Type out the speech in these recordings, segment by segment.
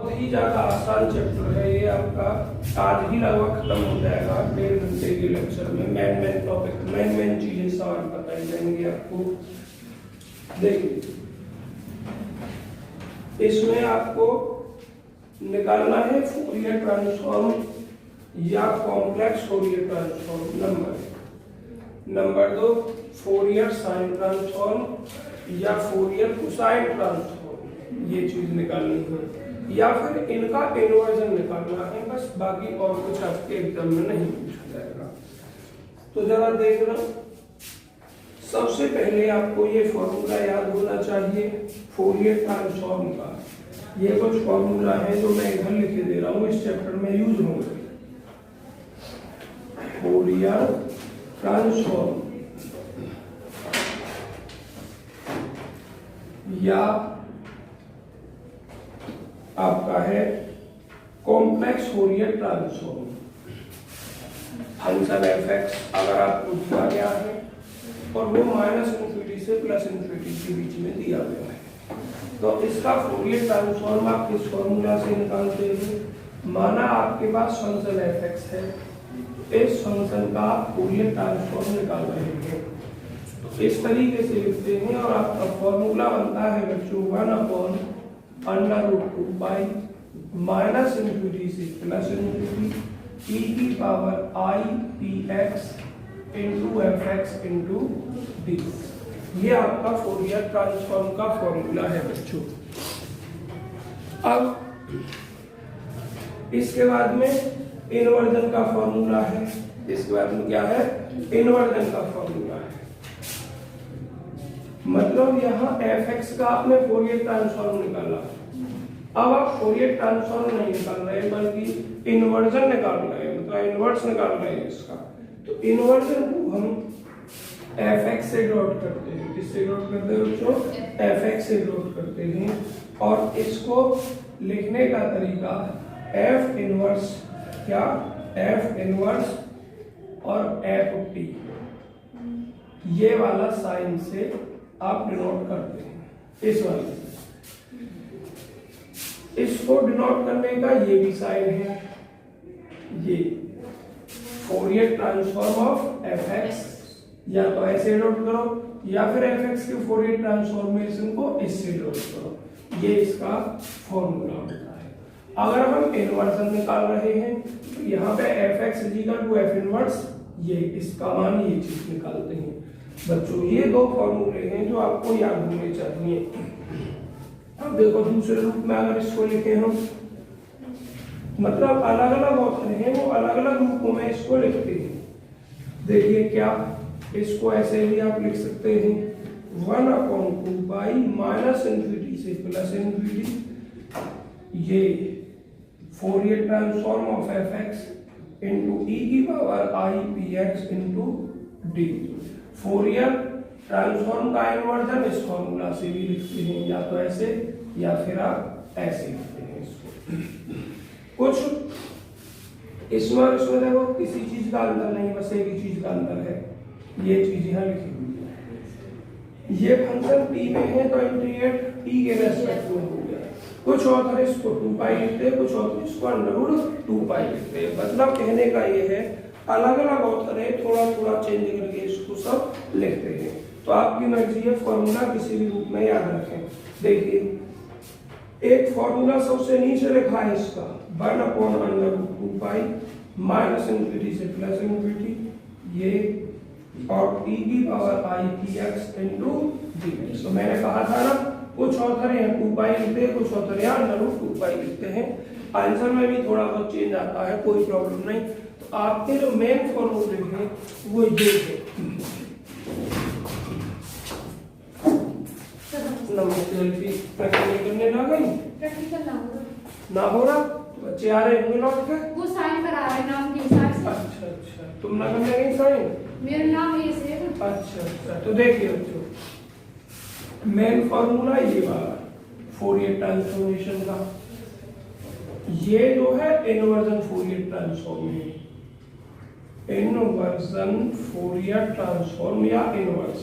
बहुत ही ज़्यादा आसान चैप्टर है ये आपका। आज ही लगभग खत्म हो जाएगा 1.5 घंटे के लेक्चर में। मेन टॉपिक मेन चीजें सवाल बताई जाएंगे आपको। देखिए इसमें आपको निकालना है फोरियर ट्रांसफॉर्म या complex Fourier transform. Number 2 Fourier sine transform या फोरियर कोसाइन ट्रांसफॉर्म, ये चीज निकालनी है। या फिर इनका इन्वर्जन निकालना है बस, बाकी और कुछ आपके एग्जाम में नहीं पूछा जाएगा। तो जरा देखना, सबसे पहले आपको ये फॉर्मूला याद होना चाहिए फोरियर ट्रांसफॉर्म का। ये कुछ फॉर्मूला है जो मैं इधर लिख दे रहा हूँ, इस चैप्टर में यूज होंगे। फोरियर ट्रांसफॉर्म या आपका है complex Fourier transform. Function f(x) अगर आपको दिया गया है और वो -∞ से +∞ के बीच में दिया गया है, तो इसका फोरियर ट्रांसफॉर्म आप किस फॉर्मूला से निकालते हैं। माना आपके पास फंक्शन f(x) है, इस फंक्शन का फोरियर ट्रांसफॉर्म निकाल रहे हैं, तो इस तरीके से लिखते हैं और आपका फॉर्मूला बनता है बच्चों 1/√2 पाई -∞ से +∞ e की power i px into fx into d। ये आपका फोरियर ट्रांसफॉर्म का फॉर्मूला है बच्चों। अब इसके बाद में इन्वर्जन का फॉर्मूला है। इसके बाद में क्या है, इन्वर्जन का फॉर्मूला है। मतलब यहाँ fx का आपने फोरियर ट्रांसफॉर्म निकाला। अब आप फोरियर ट्रांसफॉर्म नहीं निकाल रहे बल्कि इन्वर्जन निकाल रहे हैं, मतलब इन्वर्स निकाल रहे हैं इसका। तो इन्वर्जन को हम fx से डॉट करते हैं। किससे डॉट करते हैं बच्चों, fx से डॉट करते हैं। और इसको लिखने का तरीका f इनवर्स, क्या f इनवर्स और f(t), ये वाला साइन से आप डिनोट करते हैं। इस वाले से इसको डिनोट करने का ये भी साइन है, ये फोरियर ट्रांसफॉर्म ऑफ fx, या तो ऐसे डॉट करो या फिर fx के फोरियर ट्रांसफॉर्मेशन को इससे डॉट करो। ये इसका फॉर्मूला होता है। अगर हम इन्वर्जन निकाल रहे हैं तो यहाँ पे fx = f इनवर्स, ये इसका मान, ये चीज निकालते हैं बच्चों। ये दो फॉर्मूले हैं जो आपको याद होने चाहिए। अब देखो दूसरे रूप में अगर इसको लिखे हम, मतलब अलग अलग ऑथर हैं वो अलग अलग रूपों में इसको लिखते हैं। देखिए क्या, इसको ऐसे भी आप लिख सकते हैं 1/2 पाई -∞ से +∞, ये Fourier transform of fx into e की power i px into d। Fourier transform का इन्वर्जन इस फॉर्मूला से भी लिखते हैं, या तो ऐसे या फिर आप ऐसे लिखते हैं इसको। कुछ इसमें और इसमें देखो किसी चीज का अंतर नहीं, बस एक ही चीज का अंतर है, ये चीज यहाँ लिखी हुई है। ये फंक्शन t में है तो इंटीग्रेट t के रेस्पेक्ट में हो गया। कुछ ऑथर इसको 2 पाई लिखते हैं, कुछ ऑथर इसको √2 पाई लिखते हैं। मतलब कहने का ये है अलग अलग ऑथर है, थोड़ा थोड़ा चेंज करके इसको सब लिखते हैं। तो आपकी मर्जी है, फॉर्मूला किसी भी रूप में याद रखें। देखिए एक फॉर्मूला सबसे नीचे लिखा है इसका 1/√2 पाई -∞ से +∞, ये और e की power i px into d। तो मैंने कहा था ना, कुछ ऑथर हैं 2 पाई लिखते हैं, कुछ ऑथर यहाँ √2 पाई लिखते हैं। आंसर में भी थोड़ा बहुत चेंज आता है, कोई प्रॉब्लम नहीं। तो आपके जो मेन फॉर्मूले हैं वो ये है। प्रैक्टिकल करने ना गई, प्रैक्टिकल ना हो रहा, बच्चे आ रहे होंगे लौट के, वो साइन करा रहे नाम के हिसाब से। अच्छा, तुम ना करने गई साइन, मेरा नाम ये से। अच्छा। तो देखिए बच्चों, मेन फॉर्मूला ये वाला फोरियर ट्रांसफॉर्मेशन का, ये जो है इन्वर्जन फोरियर ट्रांसफॉर्म है। इन्वर्जन फोरियर ट्रांसफॉर्म या इन्वर्स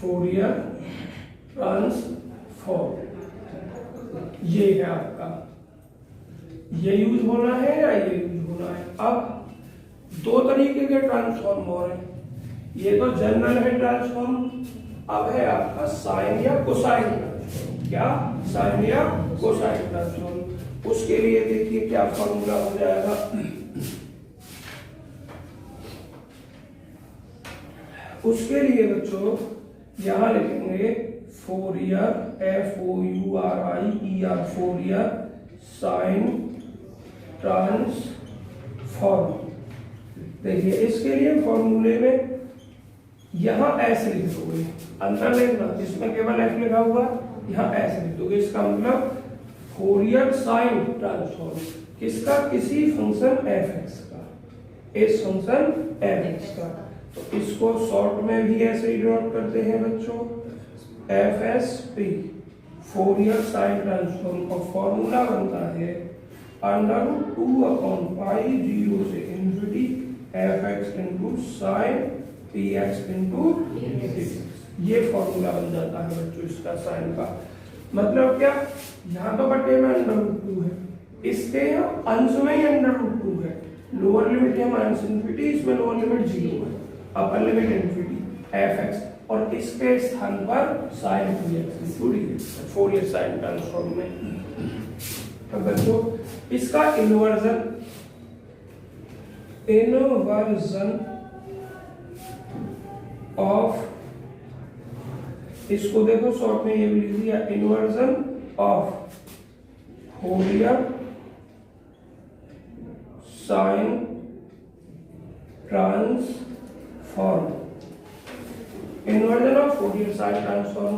फोरियर ट्रांसफॉर्म, ये है आपका ये यूज होना है या ये यूज होना है। अब दो तरीके के ट्रांसफॉर्म हो रहे हैं, ये तो जनरल है ट्रांसफॉर्म। अब है आपका साइन या कोसाइन ट्रांसफॉर्म। क्या? साइन या कोसाइन ट्रांसफॉर्म। उसके लिए देखिए क्या फॉर्मूला हो जाएगा। उसके लिए बच्चों यहां लिखेंगे Fourier, FOURIER, Fourier sine transform. देखिए इसके लिए फॉर्मूले में यहां ऐसे लिख दोगे, अंतर लिखना, इसमें केवल एफ लिखा हुआ, यहां ऐसे लिख दोगे। इसका मतलब फोरियर साइन ट्रांसफॉर्म किसका? किसी फंक्शन f(x) का, इस फंक्शन f(x) का। तो इसको शॉर्ट में भी ऐसे ही नोट करते हैं बच्चों, FSP, फोरियर साइन ट्रांसफॉर्म। और फॉर्मूला बनता है √2/पाई 0 से infinity f(x) into sine px into dx। ये फॉर्मूला बन जाता है बच्चों इसका साइन का। मतलब क्या? यहाँ तो बटे में √2 है, इसके यहाँ अंश में ही √2 है। लोअर लिमिट है माइनस इन्फिनिटी, इसमें लोअर लिमिट 0 है, अपर लिमिट इन्फिनिटी f(x) और इसके स्थान पर sine px into dx, Fourier sine transform में। अब बच्चों इसका इन्वर्जन ऑफ, इसको देखो शॉर्ट में ये भी लिख दिया, inversion of Fourier sine transform. Inversion of Fourier sine transform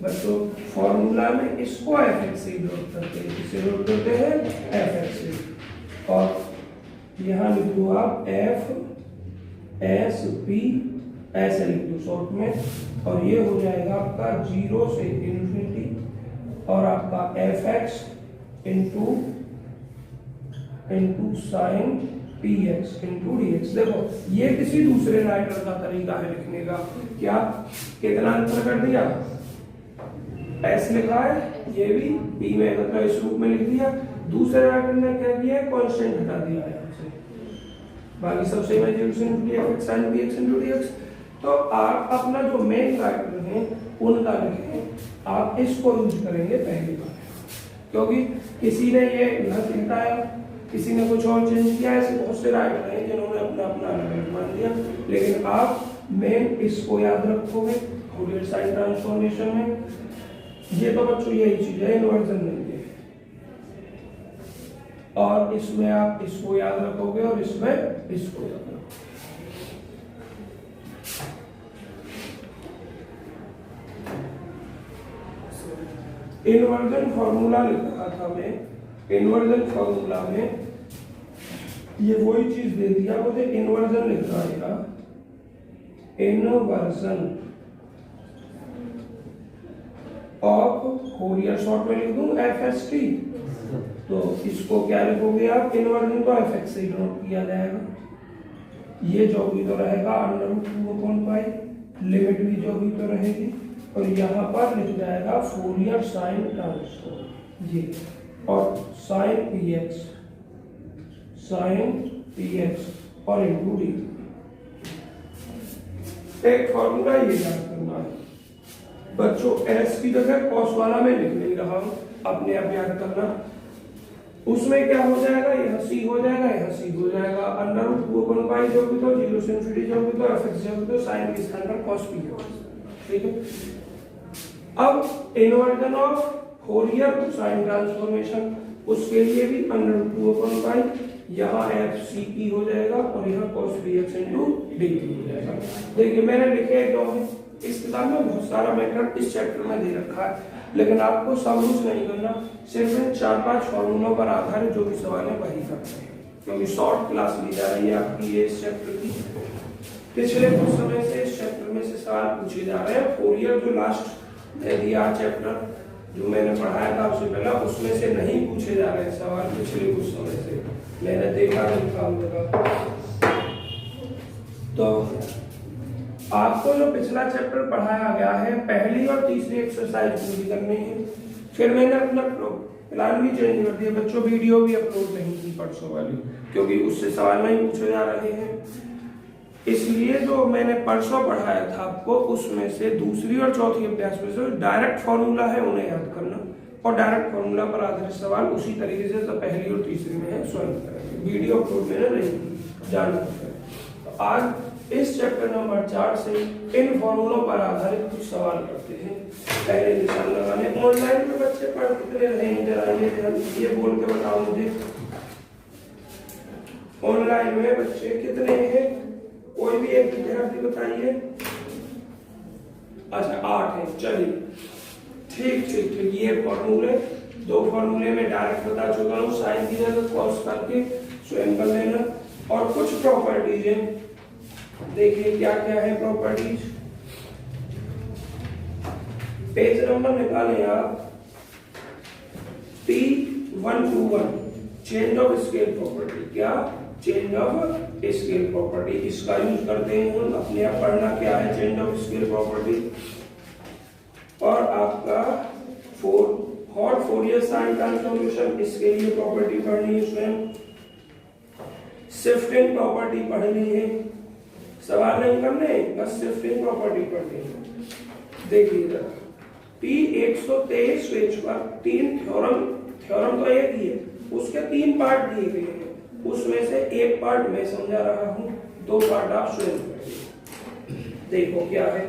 बच्चों फॉर्मूला में इसको f(x) से नोट करते हैं, इसे नोट करते हैं f(x) से। और यहां लिख दो आप FSP, ऐसे लिख दो शॉर्ट में, और ये हो जाएगा आपका 0 से इन्फिनिटी और आपका f(x) into sine px into dx। देखो ये किसी दूसरे राइटर का तरीका है लिखने का। क्या? कितना अंतर कर दिया? s लिखा है, ये भी p में, मतलब इस रूप में लिख दिया। दूसरे राइटर ने क्या किया? कांस्टेंट हटा दिया यहाँ से, बाकी सब सेम है, 0 से infinity f(x) sin px into dx। तो आप अपना जो मेन राइटर है उनका लिखें, आप इसको यूज करेंगे पहली बार, क्योंकि किसी ने ये गलत लिखा है, किसी ने कुछ और चेंज किया। ऐसे बहुत से राइटर हैं जिन्होंने अपना अपना अलग मान दिया, लेकिन आप मेन इसको याद रखोगे फोरियर साइन ट्रांसफॉर्मेशन में। ये तो बच्चों यही चीज है, इन्वर्जन नहीं है। और इसमें आप इसको याद रखोगे और इसमें इसको याद रखोगे। इन्वर्जन फॉर्मूला लिख रहा था मैं, इन्वर्जन फॉर्मूला में ये वही चीज दे दिया मुझे, इन्वर्जन लिखना है। इन्वर्जन ऑफ फोरियर, शॉर्ट में लिख दूं FST। तो इसको क्या लिखोगे आप? इन्वर्जन तो f(x) से नोट किया जाएगा, ये जो भी तो रहेगा √2/पाई, लिमिट भी जो भी तो रहेगी, और यहाँ पर लिख जाएगा फोरियर साइन ट्रांसफॉर्म ये, और साइन px और इंटू डी। एक फॉर्मूला ये याद करना है बच्चों, s की जगह cos वाला मैं लिख नहीं रहा हूं, अपने आप याद करना। उसमें क्या हो जाएगा? यह c हो जाएगा, यह c हो जाएगा, √2/पाई जो भी तो 0 से इन्फिनिटी जो भी तो f(x) जो भी तो साइन के स्थान पर cos p, ठीक है। अब inversion of Fourier sine transformation, उसके लिए भी √2/पाई, यहाँ FCP हो जाएगा और यहाँ cos px इंटू dt हो जाएगा। देखिए मैंने लिखे जो है इस किताब में बहुत सारा मैटर इस चैप्टर में दे रखा है, लेकिन आपको सब कुछ नहीं करना, सिर्फ 4-5 फॉर्मूलों पर आधारित जो भी सवाल है वही करते हैं, क्योंकि शॉर्ट क्लास ली जा रही है आपकी ये इस चैप्टर की। पिछले कुछ समय से इस चैप्टर में से सवाल पूछे जा रहे हैं। फोरियर जो लास्ट दिया चैप्टर जो मैंने पढ़ाया था उससे पहले, उसमें से नहीं पूछे जा रहे सवाल पिछले कुछ समय से, मैंने देखा नहीं काम लगा। तो आपको जो पिछला चैप्टर पढ़ाया गया है, पहली और तीसरी एक्सरसाइज पूरी करनी है। फिर मैंने अपना प्लान भी चेंज कर दिया बच्चों, वीडियो भी अपलोड नहीं की परसों वाली, क्योंकि उससे सवाल नहीं पूछे जा रहे हैं। इसलिए जो मैंने परसों पढ़ाया था आपको, उसमें से दूसरी और चौथी अभ्यास में से डायरेक्ट फॉर्मूला है उन्हें याद करना, और डायरेक्ट फॉर्मूला पर आधारित सवाल उसी तरीके से जो पहली और तीसरी में है स्वयं करेंगे, वीडियो अपलोड मैंने नहीं जाना है। तो आज इस चैप्टर नंबर 4 से इन फॉर्मूलों पर आधारित कुछ सवाल करते हैं। पहले निशान लगाने। ऑनलाइन में बच्चे पढ़ कितने रहे हैं, जरा ये बोल के बताओ मुझे, ऑनलाइन में बच्चे कितने हैं? कोई भी एक विद्यार्थी बताइए। अच्छा 8 है, चलिए ठीक ठीक ठीक। ये फॉर्मूले, 2 फॉर्मूले में डायरेक्ट बता चुका हूँ, साइन की जगह कॉस करके स्वयं कर लेना। और कुछ प्रॉपर्टीज हैं, देखिए क्या क्या है प्रॉपर्टीज। पेज नंबर निकालें आप, P121 change of scale property. क्या? चेंज ऑफ स्केल प्रॉपर्टी, इसका यूज करते हैं हम। अपने आप पढ़ना क्या है चेंज ऑफ स्केल प्रॉपर्टी। और आपका फोरियर साइन ट्रांसफॉर्मेशन, इसके लिए प्रॉपर्टी पढ़नी है स्वयं। शिफ्टिंग प्रॉपर्टी पढ़नी है, सवाल नहीं करने, बस शिफ्टिंग प्रॉपर्टी पढ़नी है। देखिए जरा, P123 पेज पर 3 थ्योरम तो एक ही है, उसके 3 पार्ट दिए गए हैं, उसमें से एक पार्ट मैं समझा रहा हूं, 2 पार्ट आप स्वयं करेंगे। देखो क्या है,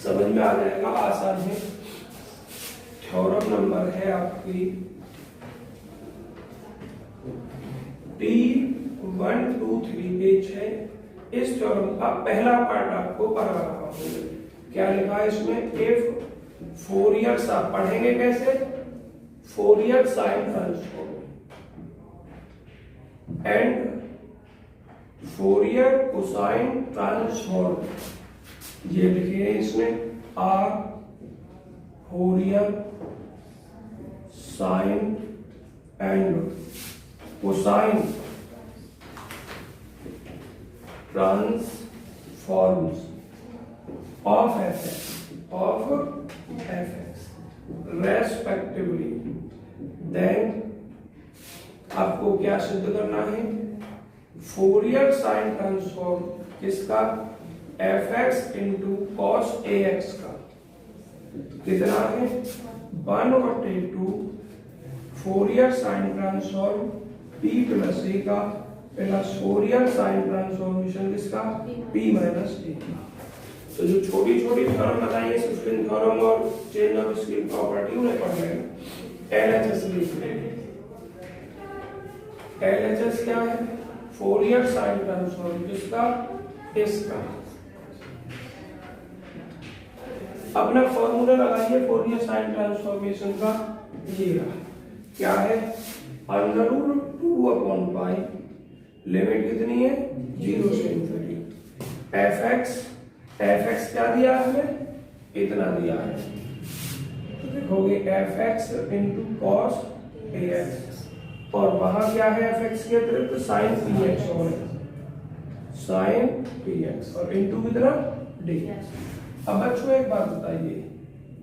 समझ में आ जाएगा, आसान है। थ्योरम नंबर है आपकी T123 पेज है। इस थ्योरम का पहला पार्ट आपको पढ़ा रहा हूं। क्या लिखा है इसमें? इफ फोरियर साइन, पढ़ेंगे कैसे? Fourier sine transform and Fourier cosine transform, ये लिखे हैं इसमें। Are Fourier sine and cosine transforms of fx respectively, then आपको क्या सिद्ध करना है? फोरियर साइन ट्रांसफॉर्म किसका? fx इंटू कॉस ax का कितना है? 1/2 Fourier sine transform p plus a का प्लस फोरियर साइन ट्रांसफॉर्मेशन किसका? p माइनस a का। तो जो छोटी छोटी थ्योरम बताइए, शिफ्टिंग थ्योरम और चेंज ऑफ स्केल प्रॉपर्टी, उन्हें पढ़ लेंगे। एलएचएस लिख लेंगे। एलएचएस क्या है? फोरियर साइन ट्रांसफॉर्म किसका? इसका। अपना फॉर्मूला लगाइए फोरियर साइन ट्रांसफॉर्मेशन का, ये रहा। क्या है? √2/π, लिमिट कितनी है? 0 से इन्फिनिटी। fx क्या दिया है हमें? इतना दिया है, तो देखोगे fx इंटू कॉस ax, और वहां क्या है fx के अतिरिक्त साइन px, और साइन px, और इंटू कितना? dx। अब बच्चों एक बात बताइए,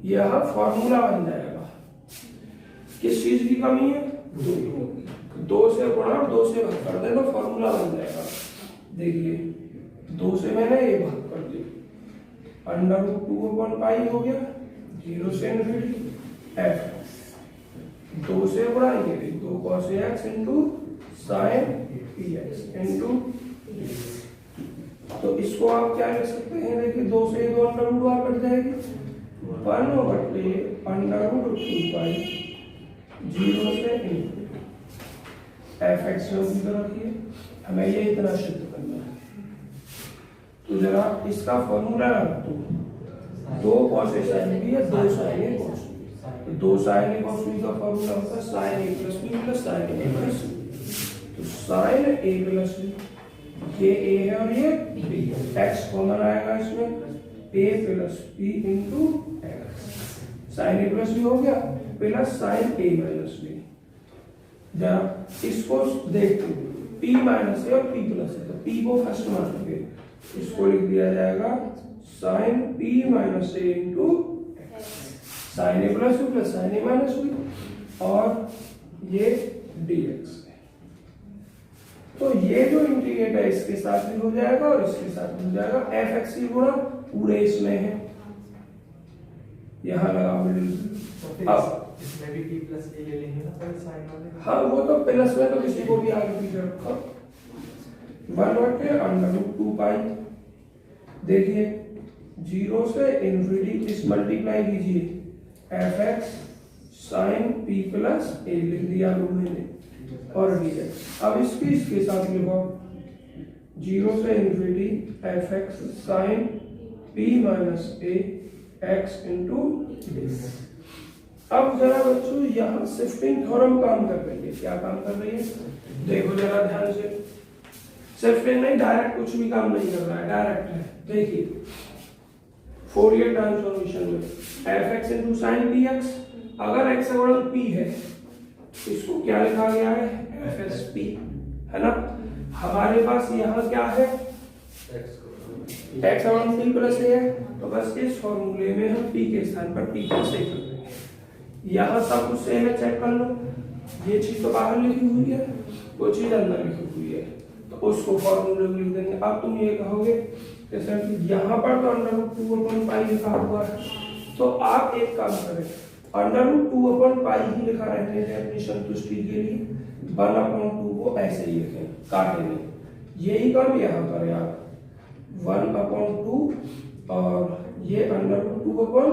यह फॉर्मूला बन जाएगा, किस चीज की कमी है? 2 से गुणा और 2 से भाग कर दे तो फॉर्मूला बन जाएगा। देखिए 2 से मैंने ये भाग कर दिया, √2/π हो गया, 0 से इन्फिनिटी f। 2 से बढ़ाएंगे 2 cos ax into sine px into, तो इसको आप क्या लिख सकते हैं? देखिए 2 से 2 √2 बार कट जाएगी, 1/√2π 0 से इन्फिनिटी fx की रखिए, हमें ये इतना सिद्ध करना है। तो जरा इसका फॉर्मूला रख दो, 2 cos a sin b है, 2 sin a cos b, तो 2 sin a cos b का फॉर्मूला होता है sin a plus b plus sin a plus b। तो sin a प्लस b, ये a है और ये b है, x कॉमन आएगा इसमें, a plus b into x, sin a plus b हो गया plus sin a minus b। जरा इसको देखते हैं, p माइनस a और p प्लस a, तो p को फर्स्ट मानेंगे, इसको लिख दिया जाएगा sine p minus a into sine a plus b plus sine a minus b। और ये dx है। तो ये जो इंटीग्रेट है इसके साथ भी हो जाएगा और इसके साथ भी हो जाएगा। एफ एक्स की गुणा पूरे इसमें है, यहाँ लगा मिडिल। अब इसमें भी p प्लस ए ले लेंगे ना पहले साइन वाले। हाँ वो तो प्लस में तो किसी को भी आगे पीछे रखो। 1/√2 पाई, देखिए 0 से इन्फिनिटी इस मल्टीप्लाई कीजिए f x sine p plus a लिख दिया रूम में और dx। अब इसके साथ लिखो 0 से infinity f x sine p minus a x into. अब जरा बच्चों यहाँ शिफ्टिंग थ्योरम काम कर रही है। क्या काम कर रही है देखो जरा ध्यान से। शिफ्टिंग नहीं, डायरेक्ट कुछ भी काम नहीं कर रहा है, डायरेक्ट है। देखिए फोरियर ट्रांसफॉर्मेशन में F x into sine p x, अगर एक्स इक्वल पी है इसको क्या लिखा गया है एफ एस पी, है ना। हमारे पास यहाँ क्या है एक्स इक्वल पी प्लस ए है, तो बस इस फॉर्मूले में हम पी के स्थान पर पी प्लस ए कर देंगे। यहाँ सब कुछ सेम है, चेक कर लो। ये चीज तो बाहर लिखी हुई है, वो चीज अंदर लिखी हुई है, तो उसको फॉर्मूले में लिख देंगे। अब तुम ये कहोगे कि सर यहाँ पर तो √2/पाई लिखा हुआ है, तो आप एक काम करें √2/पाई ही लिखा रहने दें अपनी संतुष्टि के लिए। 1/2 को ऐसे ही लिखें, काटे नहीं। यही काम यहाँ करें आप 1/2 और ये √2/।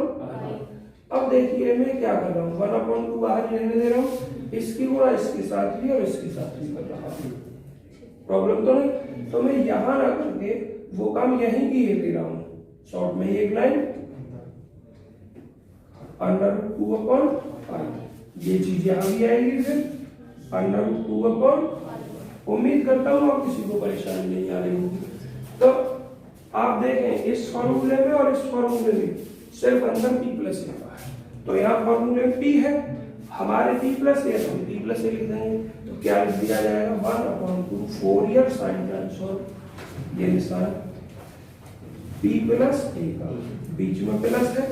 अब देखिए मैं क्या कर रहा हूँ, 1/2 बाहर रहने दे रहा हूँ, इसकी गुणा इसके साथ भी और इसके साथ भी कर रहा हूँ। प्रॉब्लम तो नहीं, तो मैं यहाँ ना करके वो काम यहीं की दे रहा हूँ। शॉर्ट में एक लाइन √2/पाई, ये चीज यहाँ भी आएगी फिर √2/। उम्मीद करता हूँ आप किसी को परेशानी नहीं आ रही होगी। तो आप देखें इस फॉर्मूले में और इस फॉर्मूले में सिर्फ अंदर p प्लस ए का है, तो यहाँ फॉर्मूले में p है, हमारे p प्लस ए, तो हम p प्लस ए लिख देंगे। तो क्या लिख दिया जाएगा 1/2 फोरियर साइन ट्रांसफॉर्म, ये निशान p प्लस ए का, बीच में प्लस है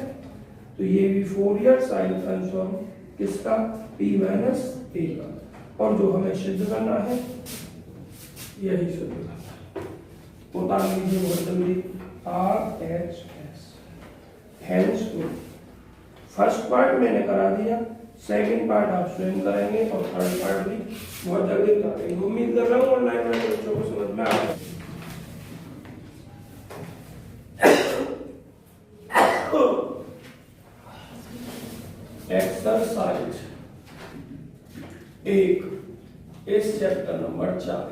तो ये भी फोरियर साइन ट्रांसफॉर्म किसका p माइनस ए का। और जो हमें सिद्ध करना है यही सिद्ध करना है, उतार लीजिए बहुत जल्दी RHS। हैंस फर्स्ट पार्ट मैंने करा दिया, सेकंड पार्ट आप स्वयं करेंगे और थर्ड पार्ट भी बहुत जल्दी करेंगे। उम्मीद कर रहा हूँ ऑनलाइन में बच्चों को समझ में आ रहा है। एक्सरसाइज 1 इस चैप्टर नंबर 4।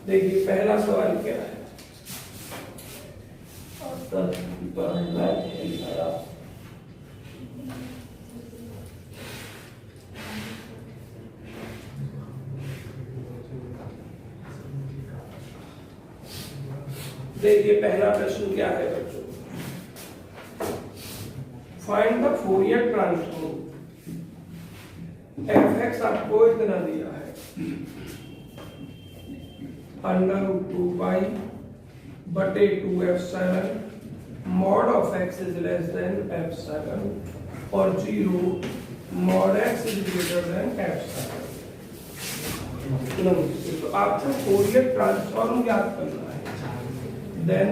देखिए पहला सवाल क्या है, देखिए पहला प्रश्न क्या है बच्चों, find the Fourier transform. F x आपको इतना दिया है √2 बटे 2 epsilon mod of x is less than epsilon और 0 mod x is greater than epsilon। तो आपको फोरियर ट्रांसफॉर्म ज्ञात करना है। देन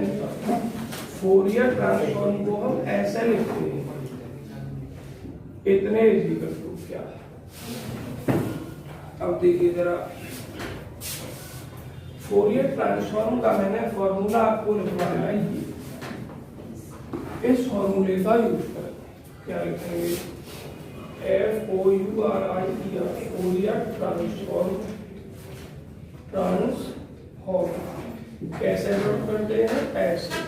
फोरियर ट्रांसफॉर्म को हम ऐसे लिखते हैं, इतने इक्वल टू क्या। अब देखिए जरा फोरियर ट्रांसफॉर्म का मैंने फॉर्मूला आपको लिखवाया है, इस फॉर्मूले का यूज करें। क्या लिखेंगे FOURIER फोरियर ट्रांसफॉर्म। कैसे नोट करते हैं ऐसे,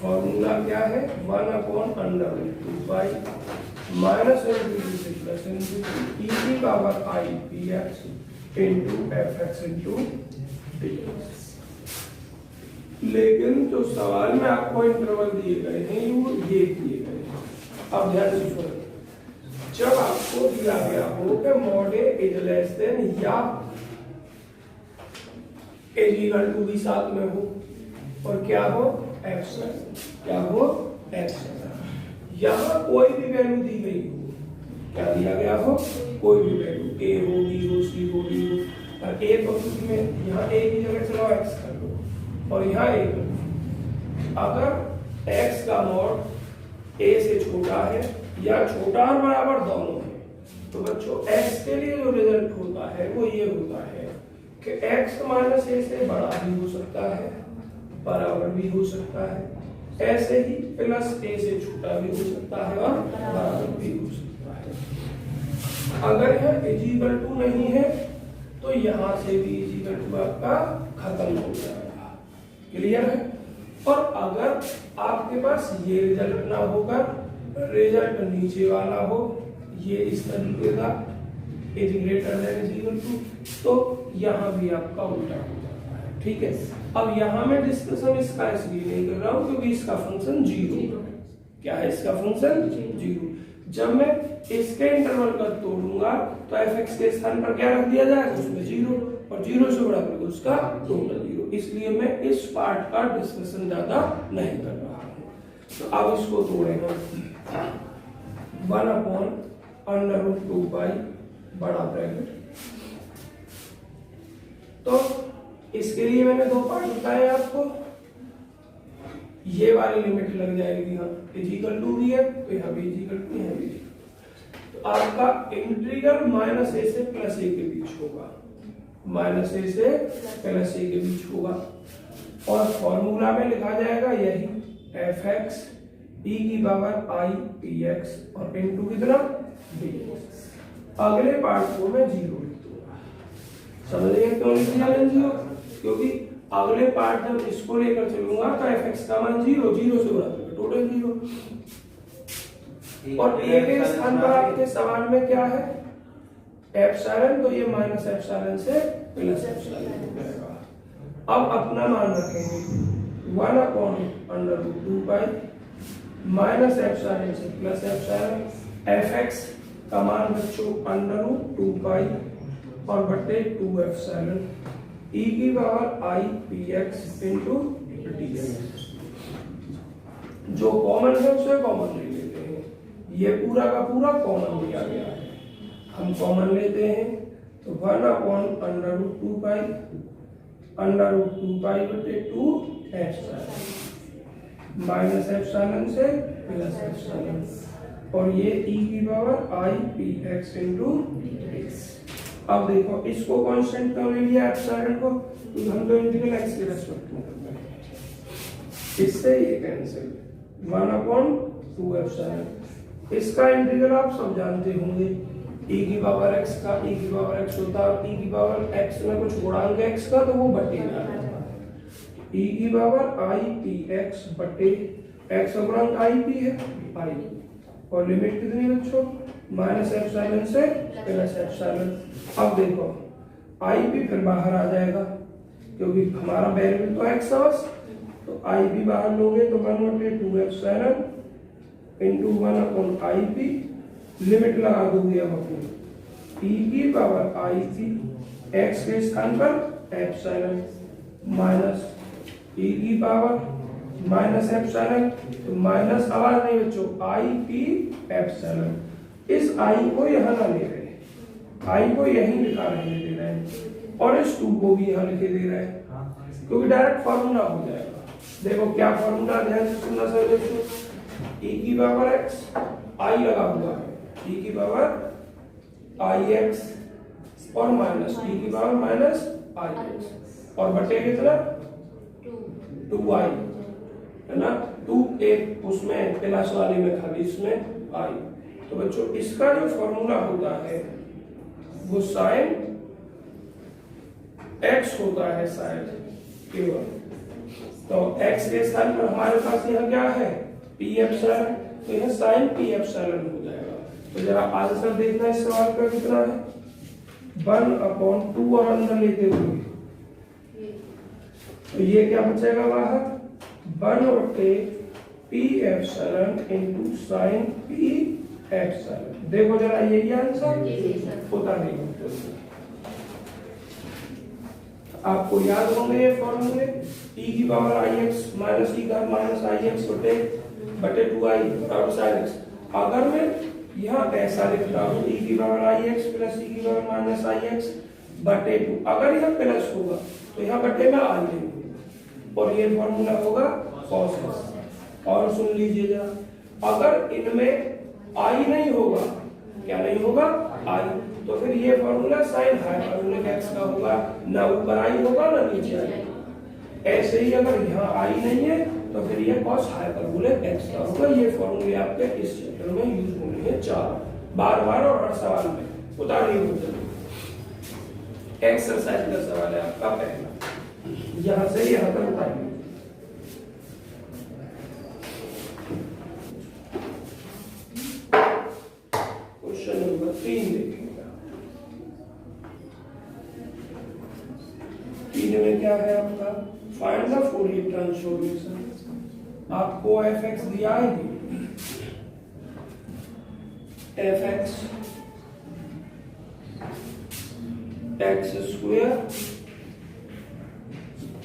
फॉर्मूला क्या है 1/√2 pi minus into plus into e की power i px into fx into dx। लेकिन जो सवाल में आपको इंटरवल दिए गए हैं वो ये दिए गए हैं। अब ध्यान से सुनो, जब आपको दिया गया हो कि mod A is less then या इज इक्वल टू भी साथ में हो और क्या हो एप्सिलॉन, क्या हो एप्सिलॉन, यहाँ कोई भी वैल्यू दी गई हो क्या दिया गया हो, कोई भी वैल्यू ए हो, बी हो, सी हो, डी हो। और ए को में यहाँ ए की जगह चलो एक्स कर लो और यहाँ ए कर लो। अगर एक्स का मॉड ए से छोटा है या छोटा और बराबर दोनों है तो बच्चों एक्स के लिए जो रिजल्ट होता है वो ये होता है कि एक्स माइनस ए से बड़ा भी हो सकता है, बराबर भी हो सकता है, ऐसे ही प्लस ए से छोटा भी हो सकता है और बराबर भी हो सकता है। अगर यह इक्वल टू नहीं है तो यहां से भी इक्वल टू आपका खत्म हो जाएगा। क्लियर है? और अगर आपके पास ये रिजल्ट ना होकर रिजल्ट नीचे वाला हो, ये इस तरीके का is greater than equal to, तो यहाँ भी आपका उल्टा हो जाता है। ठीक है, अब यहाँ मैं डिस्कशन इसका इसलिए नहीं कर रहा हूँ क्योंकि इसका फंक्शन जीरो। क्या है इसका फंक्शन? जीरो। जब मैं इसके इंटरवल का तोड़ूंगा तो एफ के स्थान पर क्या रख दिया जाएगा, उसमें जीरो, और जीरो से बड़ा करके उसका टोटल जीरो। इसलिए मैं इस पार्ट का डिस्कशन ज्यादा नहीं कर रहा हूँ। तो अब इसको तोड़ेंगे 1/√2 बड़ा ब्रैकेट। तो इसके लिए मैंने दो पार्ट बताए आपको। ये वाली लिमिट लग जाएगी यहाँ इक्वल टू भी है तो यहाँ भी इक्वल टू, यहाँ भी। तो आपका इंटीग्रल माइनस ए से प्लस ए के बीच होगा, माइनस ए से प्लस ए के बीच होगा, और फॉर्मूला में लिखा जाएगा यही एफ एक्स ई की पावर आई पी एक्स और इनटू कितना डी। अगले पार्ट को मैं जीरो लिख दूंगा। समझ गए क्यों लिख दिया मैंने जीरो? क्योंकि अगले पार्ट जब इसको लेकर चलूंगा तो एफ एक्स का मान जीरो, जीरो से बड़ा करके टोटल जीरो। और ए के स्थान पर आपके सवाल में क्या है, एप्सिलॉन, तो ये माइनस एप्सिलॉन से प्लस एप्सिलॉन हो जाएगा। अब अपना मान रखेंगे 1/√2 माइनस एप्सिलॉन से प्लस एप्सिलॉन। एफ एक्स का मान बच्चों √2 और बटे 2 एप्सिलॉन ई की power I P x into D x. जो कॉमन है उसे कॉमन ले लेते हैं, ये पूरा का पूरा कॉमन लिया गया है, हम कॉमन लेते हैं। तो 1/√2 बटे 2 एप्सिलॉन माइनस एप्सिलॉन से प्लस एप्सिलॉन, और ये ई की power I P x into x. अब देखो इसको कांस्टेंट क्यों ले लिया एप्सिलॉन को, क्योंकि हम तो इंटीग्रल एक्स के रेस्पेक्ट में कर रहे हैं। इससे ये कैंसिल 1/2 एप्सिलॉन। इसका इंटीग्रल आप सब जानते होंगे, e की पावर x का e की पावर x होता है, e की पावर x में कुछ गुणांक x का तो वो बटे में आ जाता है। e की पावर आई पी एक्स बटे x का गुणांक आई पी है आई, और लिमिट कितनी बच्चों, माइनस एप्सिलॉन से प्लस एप्सिलॉन। अब देखो आई पी फिर बाहर आ जाएगा क्योंकि हमारा वेरिएबल तो x है बस, तो आई पी बाहर लोगे तो 1/2 एप्सिलॉन इंटू 1/IP, लिमिट लगा दोगे अब अपनी e की पावर आई पी x के स्थान पर एप्सिलॉन माइनस e की पावर माइनस एप्सिलॉन, तो माइनस आवाज नहीं बच्चों आई पी एप्सिलॉन। इस आई को यहाँ ना ले रहे, आई को यहीं लिखा रहने दे रहे हैं, और इस 2 को भी यहाँ लिखे दे रहे हैं क्योंकि डायरेक्ट फॉर्मूला हो जाएगा। देखो क्या फॉर्मूला, ध्यान से सुनना सर बच्चों। e की पावर x आई लगा हुआ है, e की पावर आई एक्स और माइनस e की पावर माइनस आई एक्स, और बटे कितना 2i है ना, 2 एक उसमें प्लस वाले में खाली इसमें i। तो बच्चों इसका जो फॉर्मूला होता है वो साइन x होता है शायद केवल। तो x के स्थान पर हमारे पास यहाँ क्या है p एप्सिलॉन, तो यह साइन p एप्सिलॉन हो जाएगा। तो जरा आंसर देखना इस सवाल का कितना है, 1/2 और अंदर लेते हुए तो ये क्या बचेगा बाहर 1/p epsilon into sine p epsilon. देखो जरा यही आंसर होता नहीं आपको याद होंगे ये फॉर्मूले, e की पावर आई एक्स माइनस ई का माइनस आई एक्स बटे 2i और sin x। अगर मैं यहाँ ऐसा लिखता हूँ e की पावर आई एक्स प्लस e की पावर माइनस आई एक्स बटे 2। अगर यहाँ प्लस होगा तो यहाँ बटे में आई नहीं और ये फॉर्मूला होगा cos x। और सुन लीजिए जरा, अगर इनमें आई नहीं होगा, क्या नहीं होगा, आई, तो फिर ये फॉर्मूला साइन हाइपरबोलिक एक्स का होगा, ना ऊपर आई होगा ना नीचे आई। ऐसे ही अगर यहाँ आई नहीं है तो फिर ये कॉस हाइपरबोलिक एक्स का होगा। ये फॉर्मूले आपके इस चैप्टर में यूज होने हैं 4 बार बार और हर सवाल में उतारनी होती। एक्सरसाइज का सवाल है आपका पहला, यहाँ से यहाँ तक उतारिए। क्वेश्चन नंबर 3 देखेंगे। 3 में क्या है आपका, फाइंड द फोरियर ट्रांसफॉर्मेशन। आपको fx दिया है, fx x स्क्वायर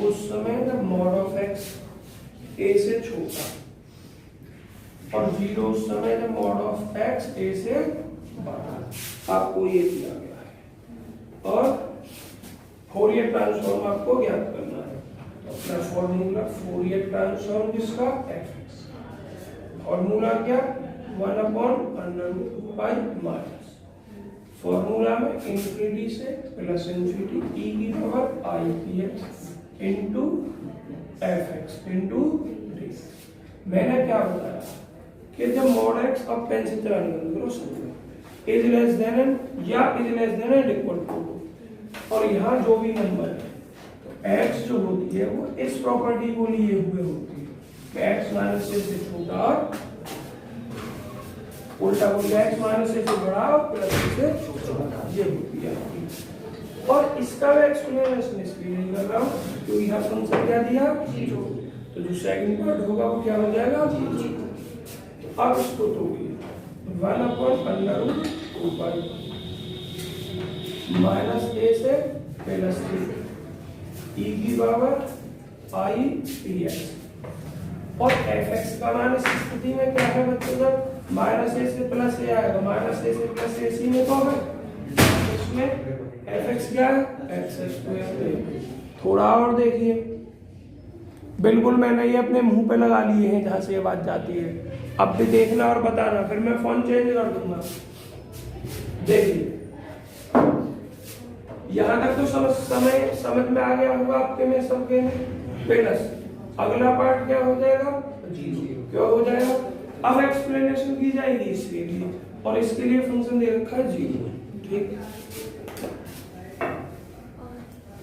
उस समय जब मॉड ऑफ x a से छोटा और 0 उस समय जब मॉड ऑफ x a से बड़ा, आपको ये दिया गया है और फोरियर ट्रांसफॉर्म आपको ज्ञात करना है। अपना फॉर्मूला फोरियर ट्रांसफॉर्म किसका, fx, फॉर्मूला क्या, 1/√2 पाई माइनस, फॉर्मूला में इंफिनिटी से प्लस इंफिनिटी e की power I P x into fx into D. मैंने क्या बताया कि जब मॉड x अब पेन से चला निकल करो सब इज लेस देन एन या is less than n equal to, और यहाँ जो भी नंबर है तो x जो होती है वो इस प्रॉपर्टी को लिए हुए होती है कि x माइनस से छोटा और उल्टा बोल गया x माइनस से बड़ा और प्लस से छोटा, ये होती है आपकी। और इसका मैं एक्सप्लेनेशन इसलिए नहीं कर रहा हूँ क्योंकि यहाँ फंक्शन क्या दिया, तो जो सेकंड पार्ट होगा वो क्या हो जाएगा, अब इसको तोड़िए 1/√2 पाई माइनस a से प्लस e की पावर आई पी एक्स। और fx का मान इस स्थिति में क्या है बच्चों, जब माइनस a से प्लस a आएगा, माइनस a से प्लस a सी में तो है, इसमें fx क्या है, एक्स स्क्वायर। थोड़ा और देखिए, बिल्कुल मैंने ये अपने मुंह पे लगा लिए हैं जहां से ये बात जाती है, अब भी देखना और बताना, फिर मैं फोन चेंज कर दूंगा। देखिए यहाँ तक तो समझ में आ गया होगा आपके में सबके में, प्लस अगला पार्ट क्या हो जाएगा, क्या हो जाएगा, अब एक्सप्लेनेशन की जाएगी इसके लिए, और इसके लिए फंक्शन दे रखा है जी, ठीक,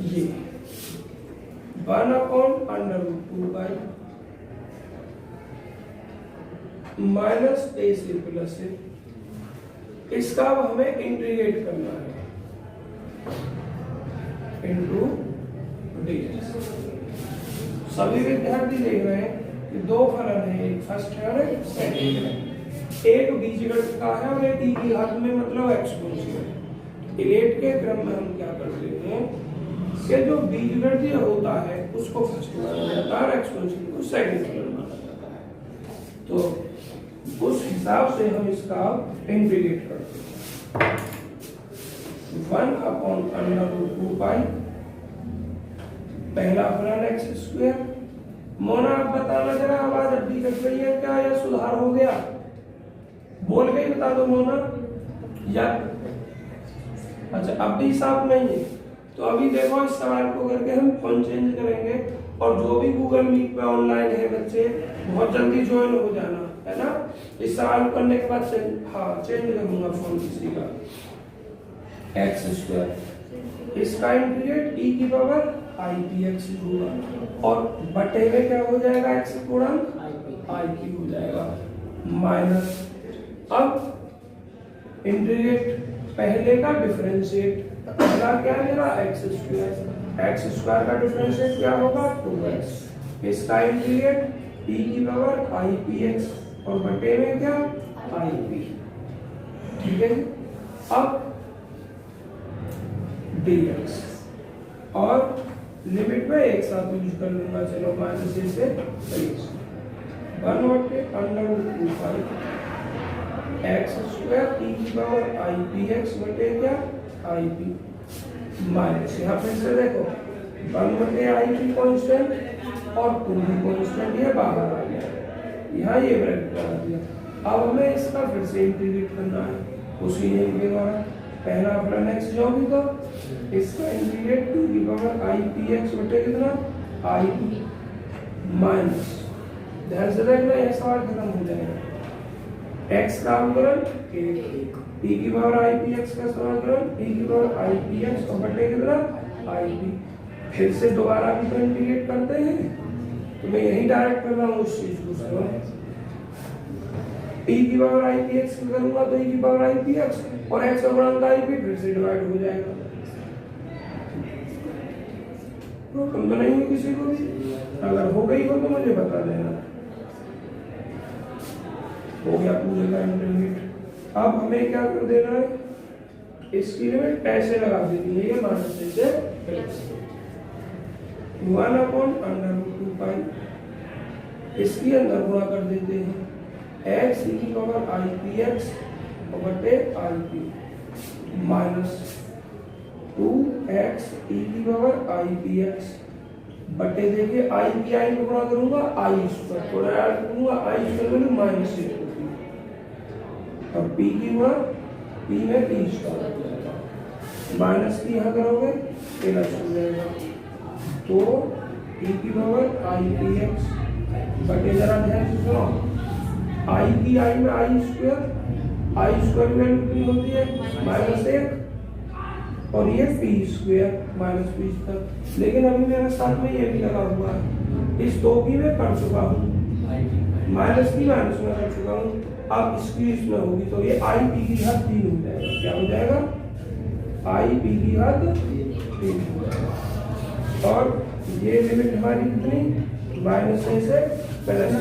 ये 1/√2 पाई माइनस a से प्लस a, इसका अब हमें इंटीग्रेट करना है इंटू dx। सभी विद्यार्थी देख रहे हैं कि दो फलन है, एक फर्स्ट है और एक सेकंड है, एक बीजगणित का है और एक e की घात में मतलब एक्सपोनेंशियल। इलेट के क्रम में हम क्या करते हैं कि जो बीजगणितीय होता है उसको फर्स्ट माना जाता है और एक्सपोनेंशियल को सेकंड माना जाता है, तो उस हिसाब से हम इसका इंटीग्रेट करते हैं 1/√2 पाई पहला फलन एक्स स्क्वायर। मोना आप बताना जरा, आवाज अड्डी कट रही है क्या या सुधार हो गया, बोल के ही बता दो मोना, या अच्छा अब भी साफ नहीं है, तो अभी देखो इस सवाल को करके हम फोन चेंज करेंगे, और जो भी गूगल मीट पे ऑनलाइन है बच्चे बहुत जल्दी ज्वाइन हो जाना है ना, इस सवाल को करने के बाद चेंज करूंगा फोन किसी का, एक्स स्क्वायर इसका इंटीग्रेट e की पावर आई पी एक्स होगा, और बटे में क्या हो जाएगा, एक्स गुणन आई पी हो जाएगा माइनस, अब इंटीग्रेट पहले का डिफरेंशिएट, पहला क्या मेरा एक्स स्क्वायर का डिफरेंशिएट क्या होगा 2x, इसका इंटीग्रेट e की पावर आई पी एक्स और बटे में क्या आई पी, ठीक है। अब dx और लिमिट में एक साथ यूज कर लूंगा, चलो माइनस a से 1/√2 पाई एक्स स्क्वायर ई की पावर आई पी एक्स बटे क्या आई पी माइनस, यहाँ फिर से देखो 1 बटे आई पी कॉन्स्टेंट और 2 भी कॉन्स्टेंट, ये बाहर आ गया, यहाँ ये ब्रैकेट लगा दिया। अब हमें इसका फिर से इंटीग्रेट करना है उसी नियम के द्वारा। पहला अपना एक्स जो भी था इसका इंटीग्रेट 2 की पावर आई पी एक्स बटे कितना आई पी माइनस, ध्यान से देखना यह सवाल खत्म हो जाएगा। एक्स का अवकलन 1 ई की पावर आई पी एक्स का समाकलन ई की पावर आई पी एक्स और बटे कितना आई पी। फिर से दोबारा भी तो इंटीग्रेट करते हैं, तो मैं यही डायरेक्ट कर रहा हूँ उस चीज को। ई की पावर आई पी एक्स करूंगा तो ई की पावर आई पी एक्स और एक्स का गुणांक आई पी फिर से डिवाइड हो जाएगा। प्रॉब्लम तो नहीं है किसी को भी, अगर हो गई हो तो मुझे बता देना। हो गया पूरे का इंटीग्रेट। अब हमें क्या कर देना है, इसकी लिमिट ऐसे लगा देनी है, ये माइनस से प्लस 1/√2 पाई, इसके अंदर गुणा कर देते हैं एक्स ई की पावर आई पी एक्स बटे आई पी माइनस 2x ई की पावर आई पी एक्स बटे, देखिए आई की आई को गुणा करूंगा आई स्क्वायर, थोड़ा ऐड करूंगा आई स्क्वायर वैल्यू माइनस 1 होती है और पी की गुणा पी में टी स्क्वायर हो जाएगा, माइनस की यहाँ करोगे प्लस हो जाएगा। तो ई की पावर आई पी एक्स बटे, जरा ध्यान से सुनो, आई की आई में आई स्क्वायर वैल्यू कितनी होती है -1 और ये पी स्क्वायर -पी तक, लेकिन अभी मेरे साथ में ये भी लगा हुआ है, इस दो की मैं कर चुका हूँ, माइनस की माइनस में कर चुका हूँ, अब इसकी इसमें होगी तो ये आई पी की हद 3 हो जाएगा। क्या हो जाएगा, आई पी की हद 3 हो जाएगा और ये लिमिट हमारी कितनी -6 से प्लस।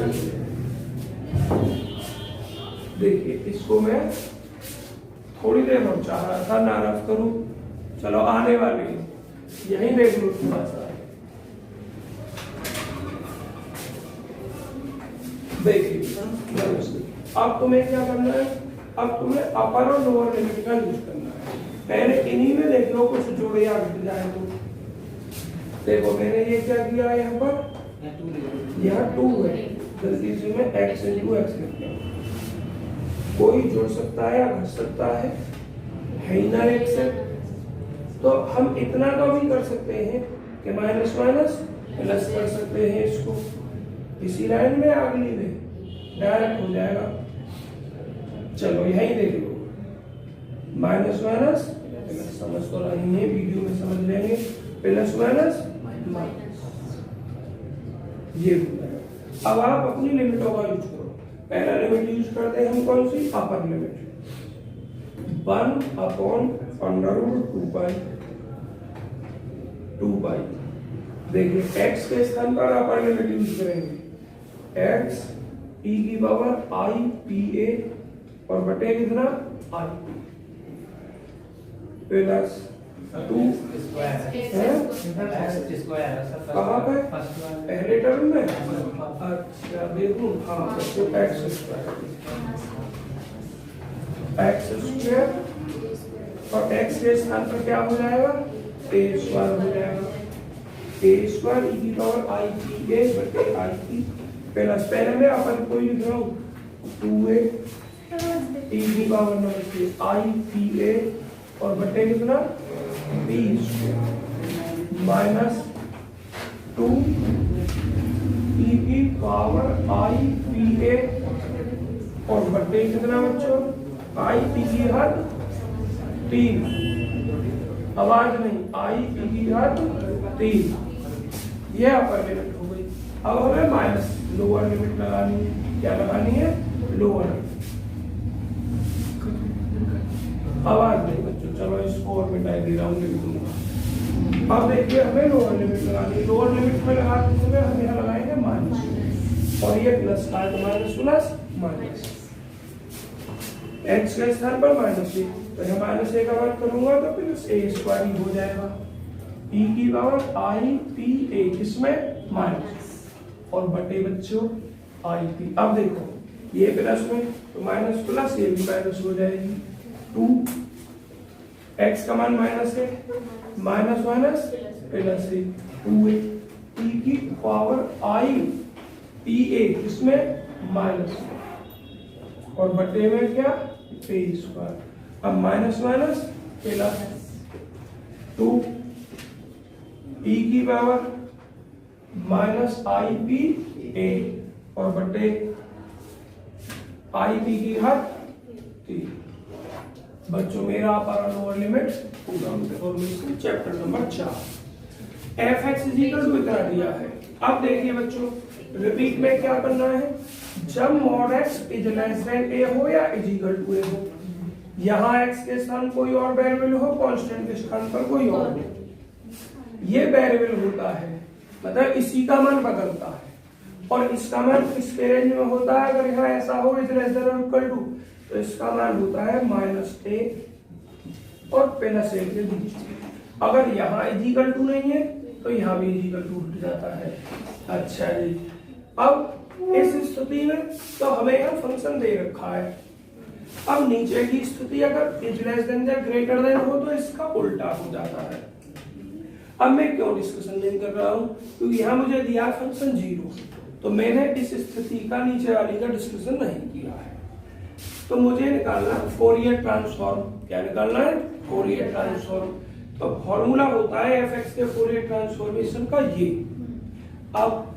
देखिए इसको मैं थोड़ी देर में चाह रहा था ना रफ करूं, चलो आने वाले यहीं देख लो थोड़ा सा। देखिए अब तुम्हें क्या करना है, अब तुम्हें अपर और लोअर लिमिट का यूज करना है। मैंने इन्हीं में देख लो कुछ जोड़े या घट जाए तो देखो, मैंने ये क्या किया है, यहाँ पर यह 2 है, जल्दी से मैं x into x लिख दिया। कोई जोड़ सकता है या घट सकता है ही ना एक से, तो हम इतना तो भी कर सकते हैं कि माइनस माइनस प्लस कर सकते हैं इसको, इसी लाइन में अगली में डायरेक्ट हो जाएगा। चलो यही देख लो, माइनस माइनस प्लस, समझ तो रही है, वीडियो में समझ लेंगे, प्लस माइनस माइनस ये हो जाएगा। अब आप अपनी लिमिटों का यूज करो। पहला लिमिट यूज करते हैं हम कौन सी, अपर लिमिट 1/√2 पाई 2 पाई। देखिए x के स्थान पर अपर लिमिट यूज करेंगे, x e की पावर आई पी ए और बटे कितना आई पी प्लस 2 कहाँ पे पहले टर्म में, अच्छा देखो हाँ तो x स्क्वायर और x के स्थान पर क्या हो जाएगा a स्क्वायर हो जाएगा, a स्क्वायर e की पावर आई पी ए बटे आई पी प्लस, पहले में अपन कोई लिख रहा हूँ 2a e की पावर में आई पी ए और बटे कितना b माइनस 2 e की पावर आई पी ए और बटे कितना बच्चों आई पी की हद 3, आवाज नहीं, आई पी की हद 3, ये अपर लिमिट हो गई। अब हमें माइनस लोअर लिमिट लगानी है, क्या लगानी है लोअर। आवाज नहीं बच्चों, चलो इसको और मिटाई दे रहा हूँ, लिख दूंगा। अब देखिए हमें लोअर लिमिट लगानी है, लोअर लिमिट में लगाते हुए हम यहाँ लगाएंगे माइनस और ये प्लस का है तो माइनस प्लस माइनस, x के स्थान पर माइनस ए, तो यहाँ माइनस ए का वर्ग करूंगा तो प्लस ए स्क्वायर ही हो जाएगा, e की पावर आई पी ए किसमें माइनस और बटे बच्चों आई पी। अब देखो ये प्लस में तो माइनस प्लस ये भी माइनस हो जाएगी 2 x का मान माइनस है, माइनस माइनस प्लस है 2a e की पावर i p a इसमें माइनस और बटे में क्या a स्क्वायर। अब माइनस माइनस प्लस 2 e की power minus i p a और बटे आई पी की घात 3। बच्चों मेरा अपर लोअर लिमिट पूरा formulation chapter number 4 f x equal to इतना दिया है। अब देखिए बच्चों रिपीट में क्या करना है, जब mod x is less than a हो या इज इक्वल टू ए हो, यहाँ एक्स के स्थान कोई और वेरिएबल हो, कांस्टेंट के स्थान पर कोई और हो, ये वेरिएबल होता है मतलब इसी का मान बदलता है और इसका मान इस रेंज में होता है। अगर यहाँ ऐसा हो इज लेस देन और इक्वल टू तो इसका मान होता है माइनस ए और प्लस ए के बीच। अगर यहाँ इज इक्वल टू नहीं है तो यहाँ भी इज इक्वल टू उठ जाता है। अच्छा जी, अब इस स्थिति में तो हमें यहाँ फंक्शन दे रखा है। अब नीचे की स्थिति अगर इज लेस देन या ग्रेटर देन हो तो इसका उल्टा हो जाता है। अब मैं क्यों डिस्कशन नहीं कर रहा हूं, क्योंकि यहाँ मुझे दिया फंक्शन 0, तो मैंने इस स्थिति का नीचे वाली का डिस्कशन नहीं किया है। तो मुझे निकालना फोरियर ट्रांसफॉर्म। क्या निकालना है? Fourier transform. तो फॉर्मूला होता है एफ एक्स के फोरियर ट्रांसफॉर्मेशन का ये। अब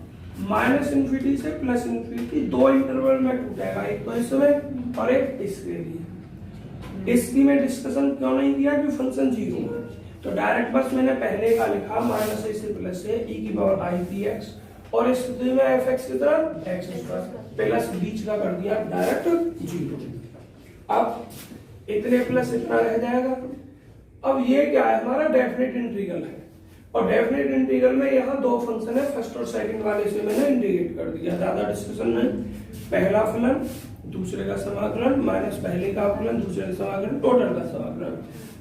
माइनस इन्फिनिटी से प्लस इन्फिनिटी दो इंटरवल में टूटेगा, एक तो इसमें और एक इसके लिए। इसकी मैं डिस्कशन क्यों नहीं किया कि फंक्शन 0 है, तो डायरेक्ट बस मैंने पहले का लिखा माइनस ए से प्लस ए ई की पावर आई पी एक्स और इस स्थिति में एफ एक्स की तरह एक्स स्क्वायर प्लस बीच का कर दिया डायरेक्ट 0। अब इतने प्लस इतना रह जाएगा। अब ये क्या है, हमारा डेफिनेट इंटीग्रल है और डेफिनेट इंटीग्रल में यहाँ दो फंक्शन है, फर्स्ट और सेकंड वाले से मैंने इंटीग्रेट कर दिया, ज्यादा डिस्कशन नहीं। पहला फलन दूसरे का समाकलन माइनस पहले का फलन दूसरे का समाकलन टोटल का समाकलन।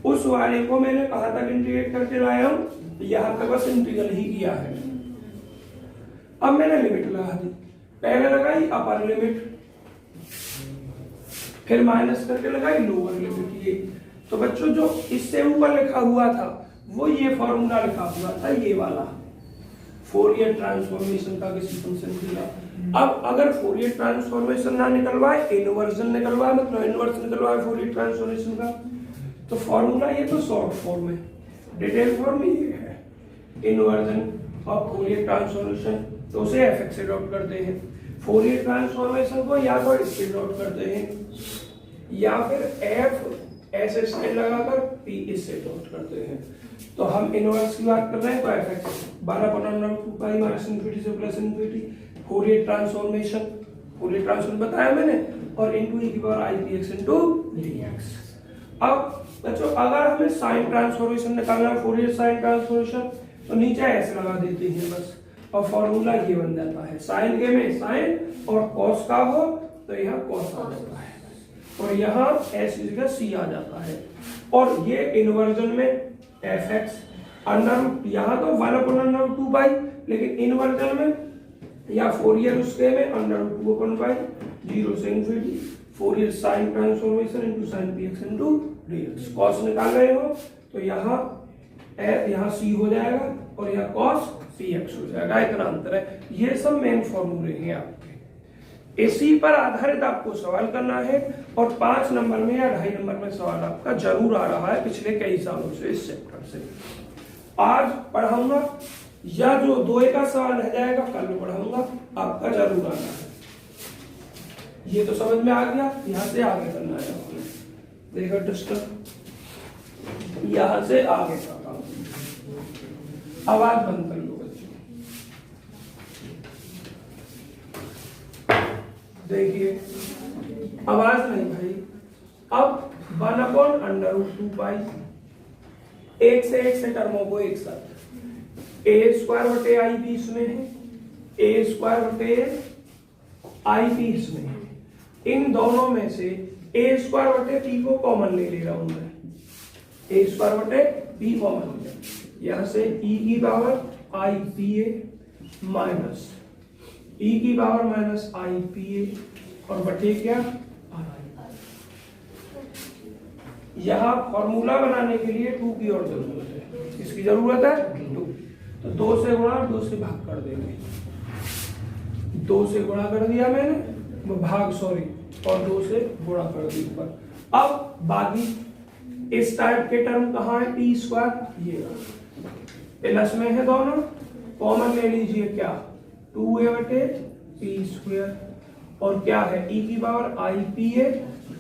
उस वाले को मैंने कहा तक इंटीग्रेट करके लाया हूं, यहाँ तक बस इंटीग्रल ही किया है। अब मैंने लिमिट लगा दी, पहले लगाई अपर लिमिट, फिर माइनस करके लगाई लोअर लिमिट। ये तो बच्चों जो इससे ऊपर लिखा हुआ था वो ये फॉर्मूला लिखा हुआ था, ये वाला फोरियर ट्रांसफॉर्मेशन का किसी फंक्शन के लिए। अब अगर फोरियर ट्रांसफॉर्मेशन ना निकलवाए, इनवर्जन निकलवाए, मतलब इनवर्स निकलवाए फोरियर ट्रांसफॉर्मेशन का, तो फॉर्मूला ये तो शॉर्ट फॉर्म है, डिटेल फॉर्म ये है इनवर्जन ऑफ फोरियर ट्रांसफॉर्मेशन। तो उसे एफ एक्स से डॉट करते हैं, फोरियर ट्रांसफॉर्मेशन को या तो इससे डॉट करते हैं या फिर एफ ऐसे साइन लगाकर पी इससे डॉट करते हैं। तो हम इनवर्स की बात कर रहे हैं तो f x 12 pi minus infinity से plus infinity Fourier transformation, Fourier transform बताया मैंने, और इनटू ई की power I P x into d x. अब बच्चों अगर हमें साइन ट्रांसफॉर्मेशन निकालना है, फोरियर साइन ट्रांसफॉर्मेशन, तो नीचे ऐसे लगा देते हैं बस और फॉर्मूला ये बन जाता है। साइन के में साइन और कॉस का हो तो यहाँ कॉस आ जाता है और यहाँ एस का सी आ जाता है। और ये इनवर्जन में एफ एक्स अंडर यहाँ तो 1/2 पाई, लेकिन इनवर्जन में या फोरियर उसके में अंडर 2/2 0 से infinity Fourier sine transformation into sine p x into dx. Cos निकाल रहे हो तो यहाँ सी हो जाएगा और यहाँ कॉस पी एक्स हो जाएगा, इतना अंतर है। ये सब मेन फॉर्मूले हैं आपके, इसी पर आधारित आपको सवाल करना है और 5 नंबर में या 2.5 नंबर में सवाल आपका जरूर आ रहा है पिछले कई सालों से इस चैप्टर से। आज पढ़ाऊंगा या जो 2 का सवाल रह जाएगा कल पढ़ाऊंगा, आपका जरूर आना है। ये तो समझ में आ गया, यहाँ से आगे करना है आपने, देखो डिस्टर्ब यहाँ से आगे का काम। आवाज बंद कर लो बच्चों। देखिए आवाज नहीं भाई। अब 1/√2 पाई, एक से टर्मों को एक साथ ए स्क्वायर बटे आई पी इसमें है, ए स्क्वायर बटे आई पी इसमें है। इन दोनों में से ए स्क्वायर बटे पी को कॉमन ले रहा हूं मैं, ए स्क्वायर बटे पी कॉमन ले, यहां से ई की power I p a minus e की power minus i p a और बटे क्या आर। यहाँ फॉर्मूला बनाने के लिए 2 की और जरूरत है। किसकी जरूरत है? 2। तो 2 से गुणा, 2 से भाग कर देंगे। 2 से गुणा कर दिया मैंने, वो भाग सॉरी, और 2 से गुणा कर दी ऊपर। अब बाकी इस टाइप के टर्म कहाँ है? पी स्क्वायर, ये प्लस में है दोनों, कॉमन ले लीजिए। क्या? 2a बटे पी स्क्वायर, और क्या है? e की पावर आई पी ए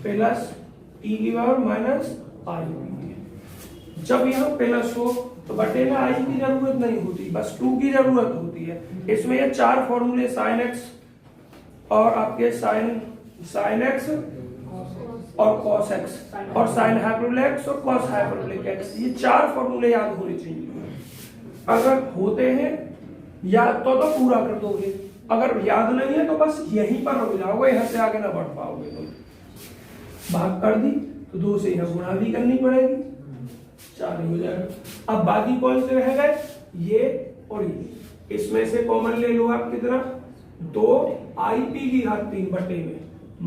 प्लस e की पावर माइनस आई पी ए। जब यहाँ प्लस हो तो बटे में आई की जरूरत नहीं होती, बस 2 की जरूरत होती है। इसमें ये 4 फॉर्मूले साइन एक्स और आपके साइन एक्स और कॉस एक्स और साइन हाइपरबोलिक एक्स और कॉस हाइपरबोलिक एक्स, ये 4 फॉर्मूले याद होने चाहिए। अगर होते हैं याद तो पूरा कर दोगे, अगर याद नहीं है तो बस यहीं पर हो जाओगे, यहाँ से आगे ना बढ़ पाओगे। तो भाग कर दी तो 2 से यहाँ गुणा भी करनी पड़ेगी, 4 हो जाएगा। अब बाकी कौन से रह गए? ये और ये। इसमें से कॉमन ले लो आप कितना? 2 आई पी की घात 3 बटे में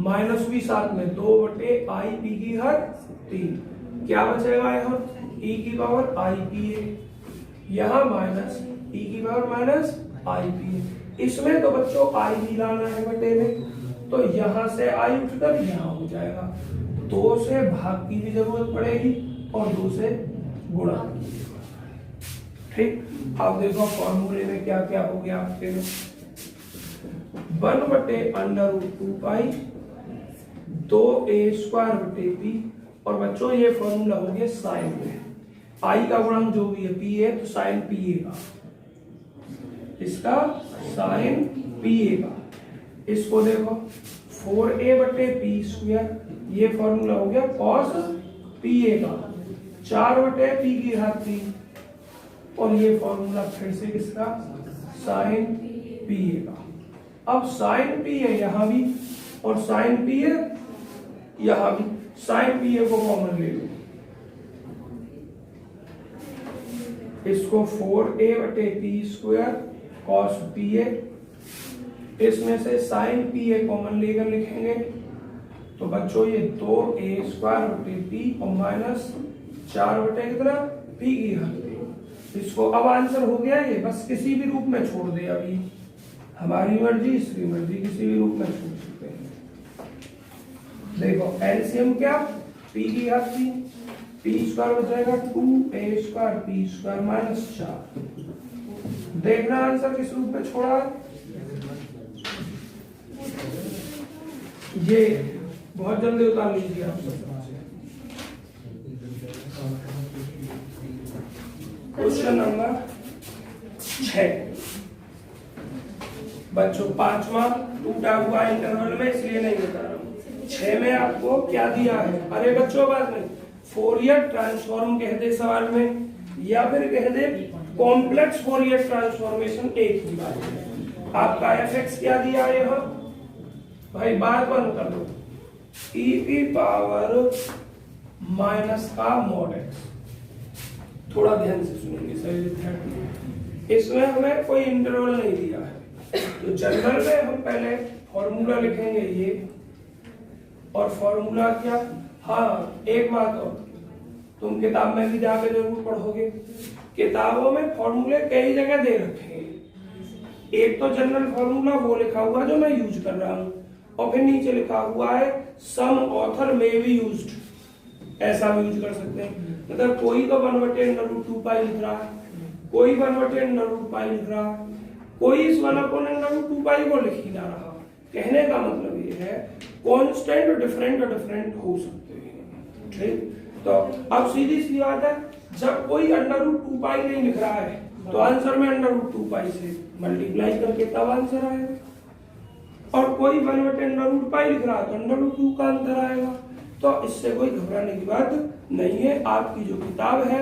माइनस भी साथ में 2 बटे आई पी की घात 3। क्या बचेगा यहाँ? e की पावर आई पी ए, यहाँ माइनस e की पावर माइनस आई पी ए। इसमें तो बच्चों आई भी लाना है बटे में, तो यहाँ से आई उठकर यहाँ हो जाएगा। 2 से भाग की भी जरूरत पड़ेगी और 2 से गुणा। ठीक, अब देखो फॉर्मूले में क्या क्या हो गया आपके में। 1 बटे अंडर रूट 2 पाई 2a स्क्वायर बटे पी, और बच्चों ये फॉर्मूला हो गया साइन में। आई का गुणांक जो भी है पी है, तो साइन पी ए का, इसका साइन पी ए का। इसको देखो 4a बटे पी स्क्वायर, ये फॉर्मूला हो गया कॉस पी ए का, 4 बटे पी की घात 3, और ये फॉर्मूला फिर से किसका? साइन पी ए का। अब साइन पी ए यहाँ भी और साइन पी ए यहाँ भी, साइन पी ए को कॉमन ले लो। इसको 4a बटे P square cos P A, इसमें से साइन पी ए कॉमन लेकर लिखेंगे, तो बच्चों ये 2a स्क्वायर बटे पी और माइनस 4 बटे कितना? पी की घात 3। इसको अब आंसर हो गया ये, बस किसी भी रूप में छोड़ दे। अभी हमारी मर्जी, इसकी मर्जी, किसी भी रूप में छोड़ सकते हैं। देखो एलसीएम क्या? पी की घात 3, पी स्क्वायर हो जाएगा 2a square P square minus 4। देखना आंसर किस रूप में छोड़ा है। ये बहुत जल्दी उतार लीजिए आप सब। क्वेश्चन नंबर 6 बच्चों, 5वां टूटा हुआ इंटरवल में, इसलिए नहीं बता रहा हूँ। 6 में आपको क्या दिया है? अरे बच्चों बात नहीं, फोरियर ट्रांसफॉर्म कह दे सवाल में, या फिर कह दे कॉम्प्लेक्स फोरियर ट्रांसफॉर्मेशन, एक ही बात है। आपका एफ क्या दिया है यहाँ? भाई बात बंद कर दो, e की पावर माइनस का मॉड एक्स। थोड़ा ध्यान से सुनेंगे सभी विद्यार्थी, इसमें हमें कोई इंटरवल नहीं दिया है, तो जनरल में हम पहले फॉर्मूला लिखेंगे ये, और फॉर्मूला क्या? हाँ एक बात और, तुम किताब में भी जाके जरूर पढ़ोगे, किताबों में फॉर्मूले कई जगह दे रखे हैं। एक तो जनरल फॉर्मूला वो लिखा हुआ जो मैं यूज कर रहा हूँ, और फिर नीचे लिखा हुआ है सम ऑथर में भी यूज्ड, ऐसा भी यूज कर सकते हैं। मतलब कोई तो 1/√2 पाई लिख रहा है, कोई 1/√2 पाई लिख रहा है, कोई इस 1/√2 पाई को लिख ही ना रहा। कहने का मतलब ये है कांस्टेंट डिफरेंट हो सकते हैं। ठीक, तो अब सीधी सी बात है, जब कोई √2 पाई नहीं लिख रहा है तो आंसर में √2 पाई से मल्टीप्लाई करके तब आंसर आएगा, और कोई 1/√2 पाई लिख रहा है तो √2 का अंतर आएगा। तो इससे कोई घबराने की बात नहीं है। आपकी जो किताब है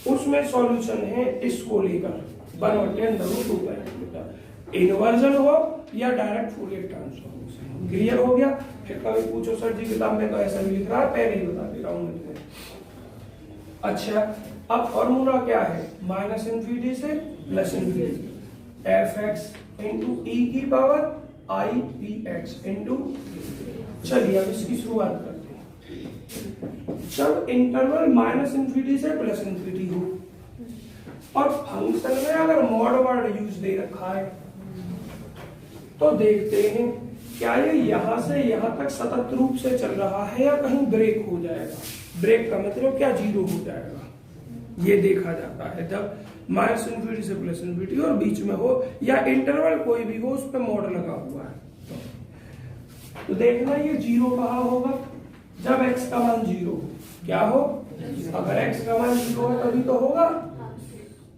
उसमें सॉल्यूशन है इसको लेकर 1/√2 पाई, इन्वर्जन हो या डायरेक्ट फोरियर ट्रांसफॉर्मेशन। क्लियर हो गया? फिर कभी पूछो सर जी किताब में तो ऐसा भी लिख रहा है, पहले ही बता दे रहा हूँ मैं। अच्छा, अब फॉर्मूला क्या है? -∞ से +∞, f(x) इंटू e की power i p x into, चलिए अब इसकी शुरुआत करते हैं। जब इंटरवल माइनस इन्फिनिटी से प्लस इन्फिनिटी हो और फंक्शन में अगर मॉड वर्ड यूज दे रखा है तो देखते हैं क्या ये यहां से यहां तक सतत रूप से चल रहा है या कहीं ब्रेक हो जाएगा। ब्रेक का मतलब क्या, जीरो हो जाएगा, ये देखा जाता है जब माइनस इन्फिनिटी से प्लस इन्फिनिटी और बीच में हो या इंटरवल कोई भी हो उस पर मॉड लगा हुआ है। तो देखना ये जीरो कहाँ होगा, जब x का मान जीरो हो। क्या हो, अगर x का मान जीरो है तभी तो होगा,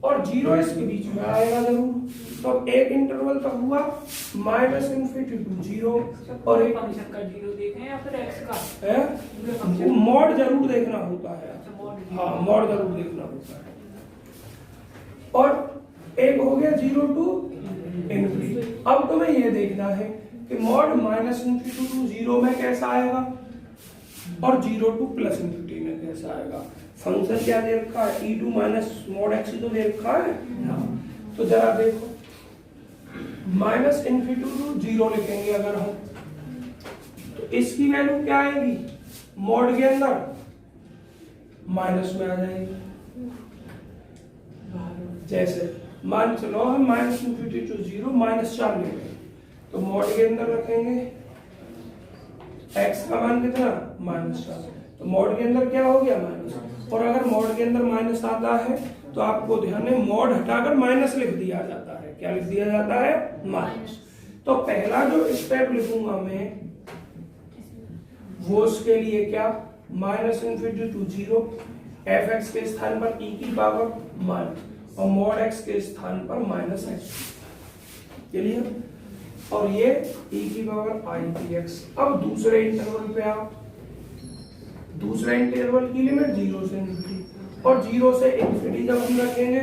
और जीरो इसके बीच में आएगा जरूर। तो अब एक इंटरवल तक हुआ माइनस इन्फिनिटी टू जीरो, और एक फंक्शन का जीरो देखें या फिर x का है मॉड जरूर देखना होता है। हाँ, मॉड जरूर देखना होता है। और एक हो गया जीरो टू इन्फिनिटी। अब तुम्हें ये देखना है कि mod minus infinity to zero में कैसा आएगा और जीरो टू प्लस इन्फिनिटी में कैसा आएगा। फंक्शन क्या दे रखा है, e to minus mod x तो दे रखा है। तो जरा देखो, माइनस इन्फिनिटी टू जीरो लिखेंगे अगर हम, तो इसकी वैल्यू क्या आएगी, मॉड के अंदर माइनस में आ जाएगी। जैसे मान चलो हम minus infinity to zero minus 4 लेंगे, तो मॉड के अंदर रखेंगे x का मान कितना, -4, तो मॉड के अंदर क्या हो गया, माइनस। और अगर मॉड के अंदर माइनस आता है तो आपको ध्यान है मॉड हटाकर माइनस लिख दिया जाता है। क्या लिख दिया जाता है, माइनस। तो पहला जो स्टेप लिखूंगा मैं वो उसके लिए क्या, minus infinity to zero, f x के स्थान पर e की पावर माइनस और मॉड x के स्थान पर माइनस x। चलिए, और ये e की पावर आई पी एक्स। अब दूसरे इंटरवल पे आप, दूसरे इंटरवल की लिमिट जीरो से इन्फिनिटी, और जीरो से इन्फिनिटी जब हम रखेंगे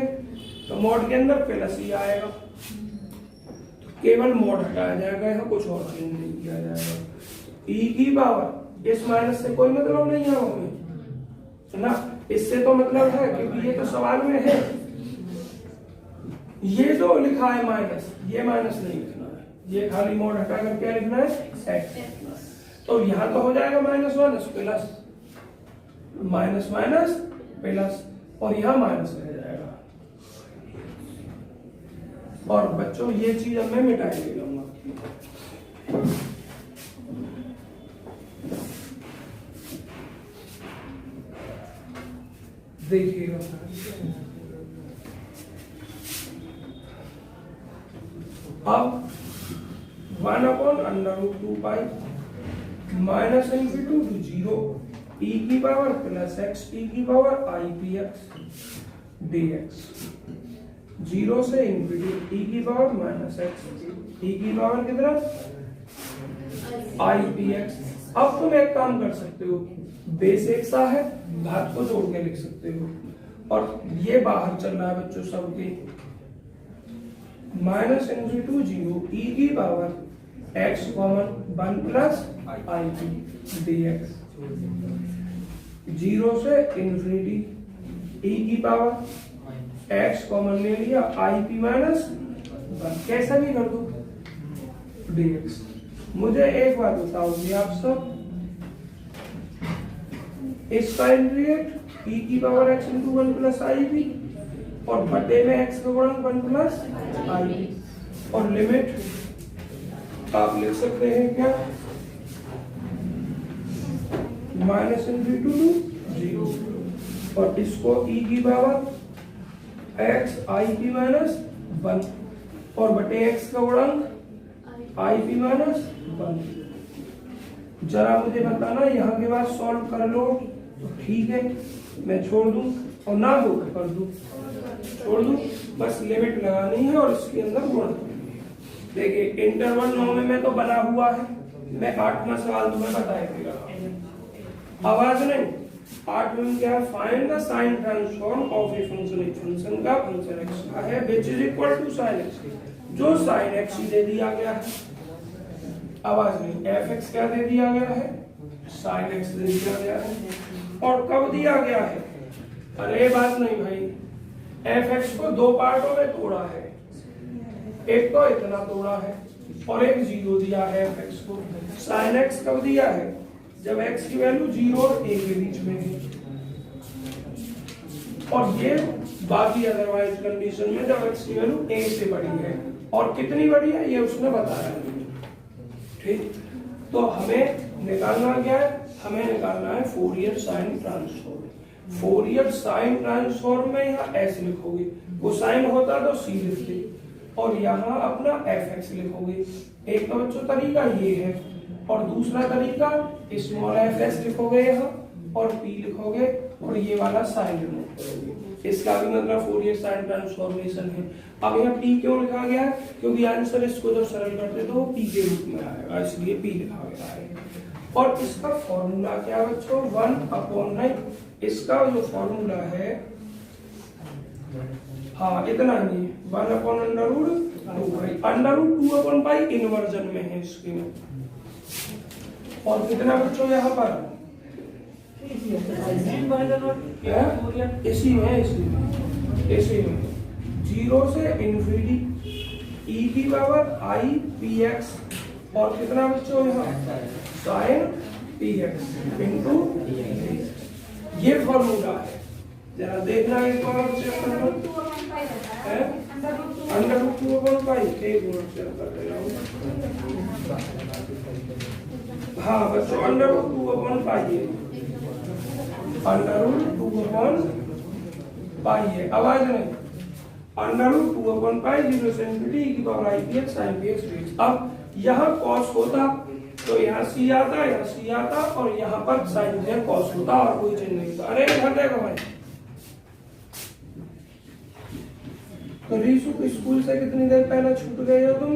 तो मॉड के अंदर प्लस ही आएगा, तो केवल मॉड हटाया जाएगा, यहाँ कुछ और चेंज नहीं किया जाएगा। e की पावर, इस माइनस से कोई मतलब नहीं है हमें ना, इससे तो मतलब है क्योंकि ये तो सवाल में है। ये जो लिखा है माइनस, ये माइनस नहीं लिखना है, ये खाली मॉड हटाकर क्या लिखना है, x। तो यहां तो हो जाएगा minus minus plus, minus minus plus, और यहां माइनस रह जाएगा। और बच्चों ये चीज अब मैं मिटा के लूंगा। देखिएगा अब 1/√2π minus infinity to zero e की पावर प्लस x e की power I P X dx, zero से इन्फिनिटी e की पावर माइनस x e की पावर कितना, आई पी एक्स। अब तुम एक काम कर सकते हो, बेस एक सा है, घात को जोड़ के लिख सकते हो, और ये बाहर चल रहा है बच्चों सबके, minus infinity to zero e की power x common 1 plus i p dx, zero से इन्फिनिटी e की पावर x कॉमन ले लिया, आई पी माइनस 1, कैसा भी कर दो dx। मुझे एक बात बताओगे आप सब, इसका इंटीग्रेट e की power x into 1 plus i P और बटे में x का गुणन 1 प्लस आई पी, और लिमिट आप लिख सकते हैं क्या, माइनस इन्फिनिटी टू जीरो, और इसको e की power x I P minus 1 और बटे x का गुणन आई पी माइनस 1। जरा मुझे बताना, यहाँ के बाद सॉल्व कर लो तो ठीक है, मैं छोड़ दूं, और ना दो कर दूं, छोड़ दूं, बस लिमिट लगानी है और इसके अंदर गुणा। देखिए इंटरवल 9 में तो बना हुआ है, मैं 8वां सवाल तुम्हें बताए दे रहा हूं, आवाज नहीं। 8वां क्या है, find the sine transform of a function, एक फंक्शन का फंक्शन x का है which is equal to sine x, जो साइन x दे दिया गया है, आवाज नहीं, fx क्या दे दिया गया है, साइन x दे दिया गया है, और कब दिया गया है, अरे बात नहीं भाई, fx को दो पार्टों में तोड़ा है, एक तो इतना तोड़ा है और एक जीरो दिया है fx को। साइन x कब दिया है, जब x की वैल्यू 0 और a के बीच में है, और ये बाकी अदरवाइज कंडीशन में जब x की वैल्यू a से बड़ी है, और कितनी बड़ी है ये उसने बताया है। ठीक, तो हमें निकालना क्या है, हमें निकालना है Fourier sine transform. Fourier sine transform में यहाँ s लिखोगे, वो साइन होता तो c लिखते, और यहाँ अपना fx लिखोगे। एक तो बच्चों तरीका ये है, और दूसरा तरीका स्मॉल fs लिखोगे यहाँ और p लिखोगे और ये वाला साइन रिमूव करोगे। इसका भी मतलब फोरियर साइन ट्रांसफॉर्मेशन है। अब यहाँ p क्यों लिखा गया है, क्योंकि आंसर इसको जब सरल करते तो वो p के रूप में आएगा, इसलिए p लिखा गया है। और इसका फॉर्मूला क्या है बच्चों, 1/9। इसका जो फॉर्मूला है, हाँ इतना ही, 1/√2 √2/π इन्वर्जन में है इसके में। और कितना बच्चों यहाँ पर इसी में 0 से इन्फिनिटी e की पावर i px, और कितना बच्चों यहाँ साइन px इंटू, ये फॉर्मूला है। जरा देखना एक बार चेक करना है, √2/π एक मिनट चेक कर रहा हूँ। हाँ बच्चों √2/π है, √2/π है, आवाज नहीं, √2/π 0 से इन्फिनिटी e की power i px sin px dx। अब यहाँ cos होता तो यहाँ c आता, यहाँ c आता, और यहाँ पर sin है cos होता, और कोई चीज नहीं था। अरे घर देखो भाई, तो रीशु को स्कूल से कितनी देर पहले छूट गए हो तुम?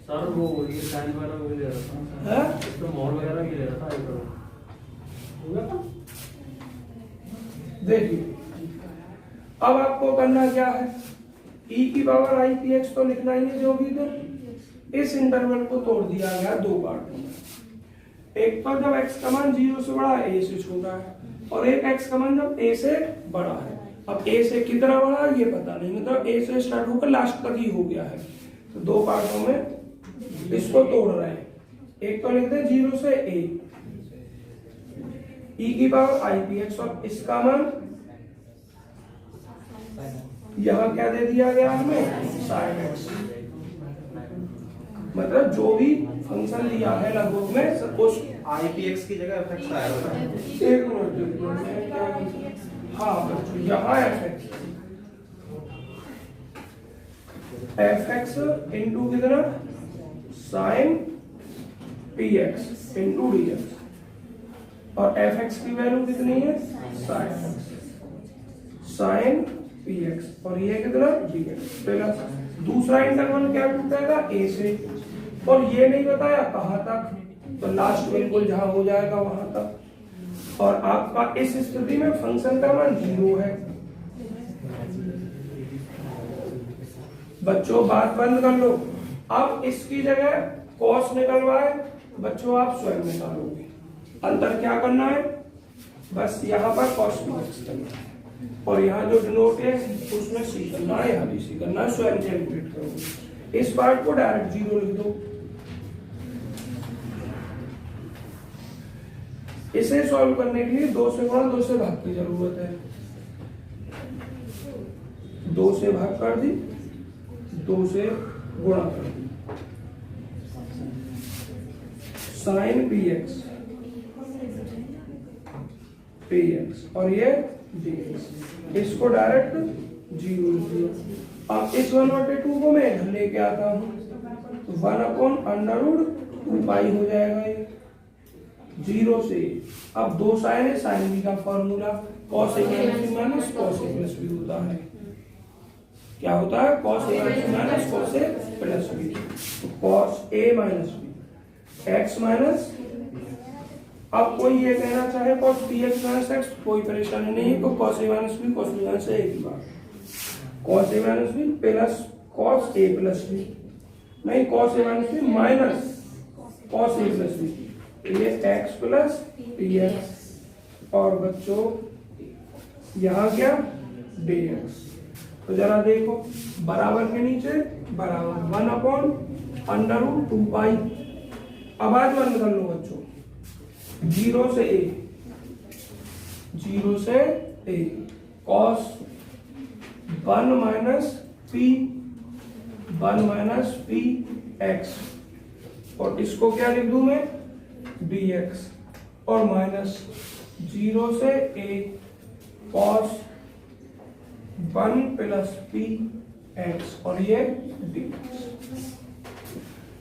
सर वो ये साइन वगैरह भी ले रहा था, हैं? इसमें मॉल वगैरह भी ले रहा था, एक हो गया था। देखिए अब आपको करना क्या है, e की पावर i px तो लिखना ही है जो भी, तो इस इंटरवल को तोड़ दिया गया दो पार्टों में। एक तो जब x का मान 0 से बड़ा है, a से छोटा है, और एक x का मान जब a से बड़ा है। अब a से कितना बड़ा है ये पता नहीं, मतलब a से स्टार्ट होकर लास्ट तक ही हो गया है, तो दो पार्टों में इसको तोड़ रहे हैं। एक तो लिखते हैं 0 से a e की पावर i px, और इसका मान यहाँ क्या दे दिया गया हमें, sin x। मतलब जो भी फंक्शन लिया है लगभग में उस IPX की जगह fx आया होगा। एक मिनट क्या, हाँ बच्चों यहाँ fx इंटू कितना sin px इंटू dx, और fx की वैल्यू कितनी है sin px, और ये कितना dx। पहला दूसरा इंटरवल क्या टूटेगा, a से, और ये नहीं बताया कहाँ तक, तो लास्ट बिल्कुल जहां हो जाएगा वहां तक। और आपका इस स्थिति में फंक्शन का मान 0 है। बच्चों बात बंद कर लो। अब इसकी जगह कॉस निकलवाए, बच्चों आप स्वयं निकालोगे। अंतर क्या करना है, बस यहाँ पर कॉस px करना है, और यहाँ जो डिनोट है उसमें c करना है, यहाँ भी c करना है, स्वयं कैलकुलेट करोगे। इस पार्ट को डायरेक्ट 0 लिख दो। इसे सॉल्व करने के लिए 2 से गुणा 2 से भाग की जरूरत है। 2 से भाग कर दी, 2 से गुणा कर दी, साइन px और ये dx, इसको डायरेक्ट 0 लिख दिया। अब इस 1/2 को मैं इधर लेके आता हूँ, 1/√2π हो जाएगा ये 0 से। अब दो साइन है, साइन बी का formula cos a minus cos a plus B होता है। क्या होता है, cos a minus cos a plus B, cos a minus B x minus. अब कोई ये कहना चाहे cos px माइनस x, कोई परेशानी नहीं है, तो cos a minus B cos b minus a की बात, cos a minus B plus cos a plus B, नहीं cos a minus B minus cos a plus B, ये x प्लस px, और बच्चों यहाँ क्या dx। तो जरा देखो बराबर के नीचे बराबर 1/√2π। अब आज बंद कर लो बच्चों, 0 से a, 0 से a cos 1 minus p x, और इसको क्या लिख दूं मैं dx, और माइनस 0 से a cos 1 plus p x, और ये dx।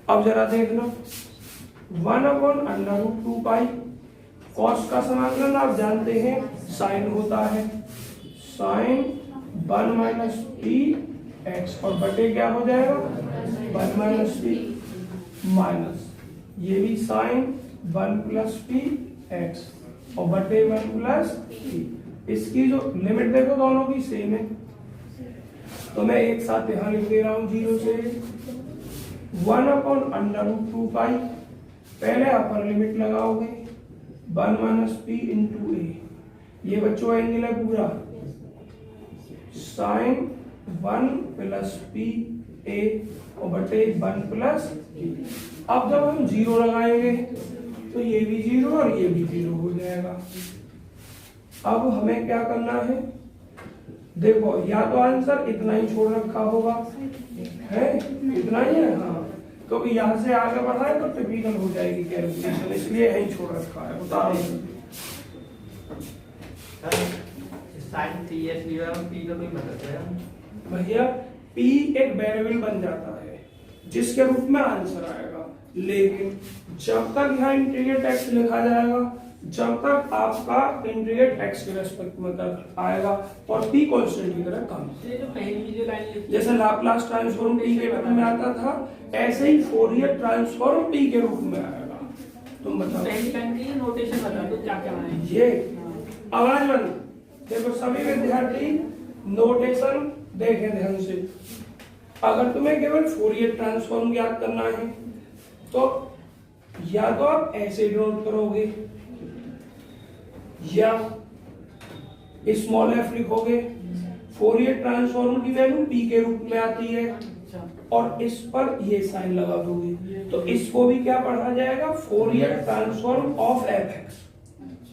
अब जरा देख लो 1/√2 पाई, कॉस का समाकलन आप जानते हैं साइन होता है, साइन 1 माइनस पी एक्स, और बटे क्या हो जाएगा 1 माइनस पी, माइनस ये भी साइन 1 प्लस पी एक्स, और बटे 1 प्लस पी। इसकी जो लिमिट देखो दोनों की सेम है, तो मैं एक साथ यहां लिख दे रहा हूं 0 से 1/√2 पाई, पहले अपर लिमिट लगाओगे 1 माइनस पी इंटू ए, ये बच्चों एंगल है पूरा, साइन 1 प्लस पी ए, और बटे 1 प्लस पी। अब जब हम 0 लगाएंगे तो ये भी 0 और ये भी 0 हो जाएगा। अब हमें क्या करना है, देखो या तो आंसर इतना ही छोड़ रखा होगा, है इतना ही है, हाँ, क्योंकि यहाँ से आगे बढ़ा है तो टिपिकल हो जाएगी कैलकुलेशन, इसलिए यही छोड़ रखा है। बता रहे साइन थी एस लिया पी का कोई मतलब है भैया, पी एक वेरिएबल बन जाता है जिसके रूप में आंसर आएगा, लेकिन जब तक यहाँ इंटीग्रेट एक्स लिखा जाएगा, जब तक आपका इंटीग्रेट एक्स के रेस्पेक्ट में आएगा, और पी कांस्टेंट की तरह कम। ये जो पहली जो लाइन जैसे लाप्लास ट्रांसफॉर्म पी के रूप में आता था, ऐसे ही फोरियर ट्रांसफॉर्म पी के रूप में आएगा। तुम बताओ पहली लाइन की नोटेशन बता दो क्या क्या है ये। आवाज बंद, देखो सभी विद्यार्थी नोटेशन देखें ध्यान से। अगर तुम्हें केवल फोरियर ट्रांसफॉर्म ज्ञात करना है तो या तो आप ऐसे डिनोट करोगे, या स्मॉल एफ लिखोगे, फोरियर ट्रांसफॉर्म की वैल्यू पी के रूप में आती है, और इस पर ये साइन लगा दोगे, तो इसको भी क्या पढ़ा जाएगा, Fourier transform of F x,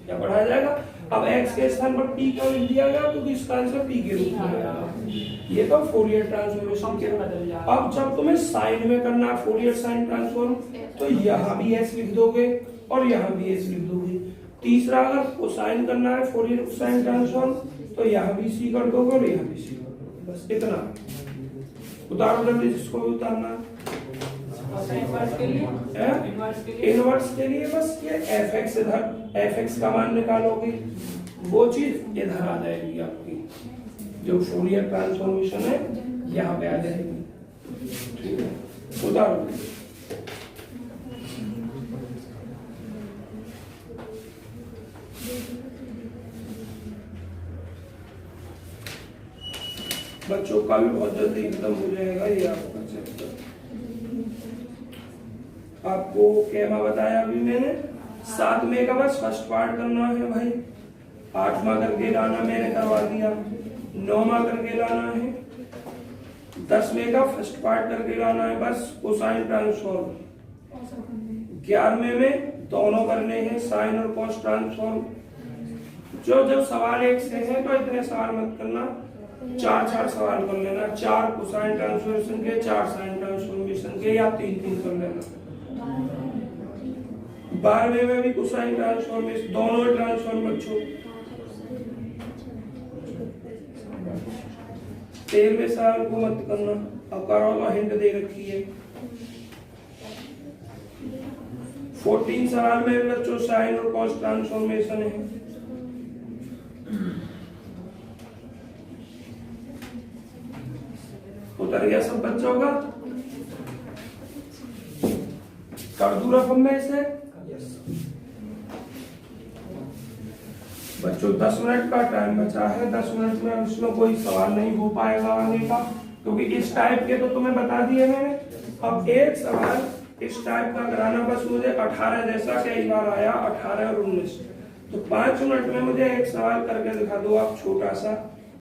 क्या पढ़ा जाएगा। अब एक्स के स्थान पर पी क्यों लिख दिया गया, क्योंकि इसका आंसर पी के रूप में आएगा। ये तो फोरियर ट्रांसफॉर्मेशन के बदल जाएगा। अब जब तुम्हें साइन में करना है फोरियर साइन ट्रांसफॉर्म, तो यहाँ भी एस लिख दोगे और यहाँ भी एस लिख दोगे। तीसरा अगर कोसाइन करना है फोरियर कोसाइन ट्रांसफॉर्म, तो यहाँ भी सी कर दोगे और यहाँ भी सी कर दोगे, बस इतना। उतारो जल्दी जिसको भी उतारना है। इनवर्स के लिए इनवर्स के लिए बस ये एफ एक्स, इधर एफ एक्स का मान निकालोगे, वो चीज इधर आ जाएगी आपकी, जो फोरियर ट्रांसफॉर्मेशन है यहाँ पे आ जाएगी। ठीक है, उतारो। बच्चों का भी बहुत जल्दी खत्म हो जाएगा ये आपका चैप्टर। आपको क्या बताया अभी मैंने, 7 में का बस फर्स्ट पार्ट करना है भाई, 8वां करके लाना मैंने करवा दिया, 9वां करके लाना है, 10वें का फर्स्ट पार्ट करके लाना है बस कोसाइन ट्रांसफॉर्म, 11वें में दोनों करने हैं साइन और कॉस ट्रांसफॉर्म। जो सवाल एक से है तो इतने सवाल मत करना, 4 सवाल कर लेना, 4 कोसाइन ट्रांसफॉर्मेशन के, 4 साइन ट्रांसफॉर्मेशन के, या 3 कर लेना। 12वें में भी कोसाइन ट्रांसफॉर्मेशन, दोनों ट्रांसफॉर्म बच्चों। 13वें सवाल को मत करना, अब करो तो हिंट दे रखी है। 14 सवाल में बच्चों साइन और कॉस ट्रांसफॉर्मेशन है। उतर गया सब बच्चों का, कर दूं रकम में से बच्चों 10 मिनट का टाइम बचा है, 10 मिनट में उसमें कोई सवाल नहीं हो पाएगा आगे का, क्योंकि इस टाइप के तो तुम्हें बता दिए मैंने। अब एक सवाल इस टाइप का कराना, बस मुझे 18 जैसा कई बार आया, 18 और 19, तो 5 मिनट में मुझे एक सवाल करके दिखा दो आप छोटा सा।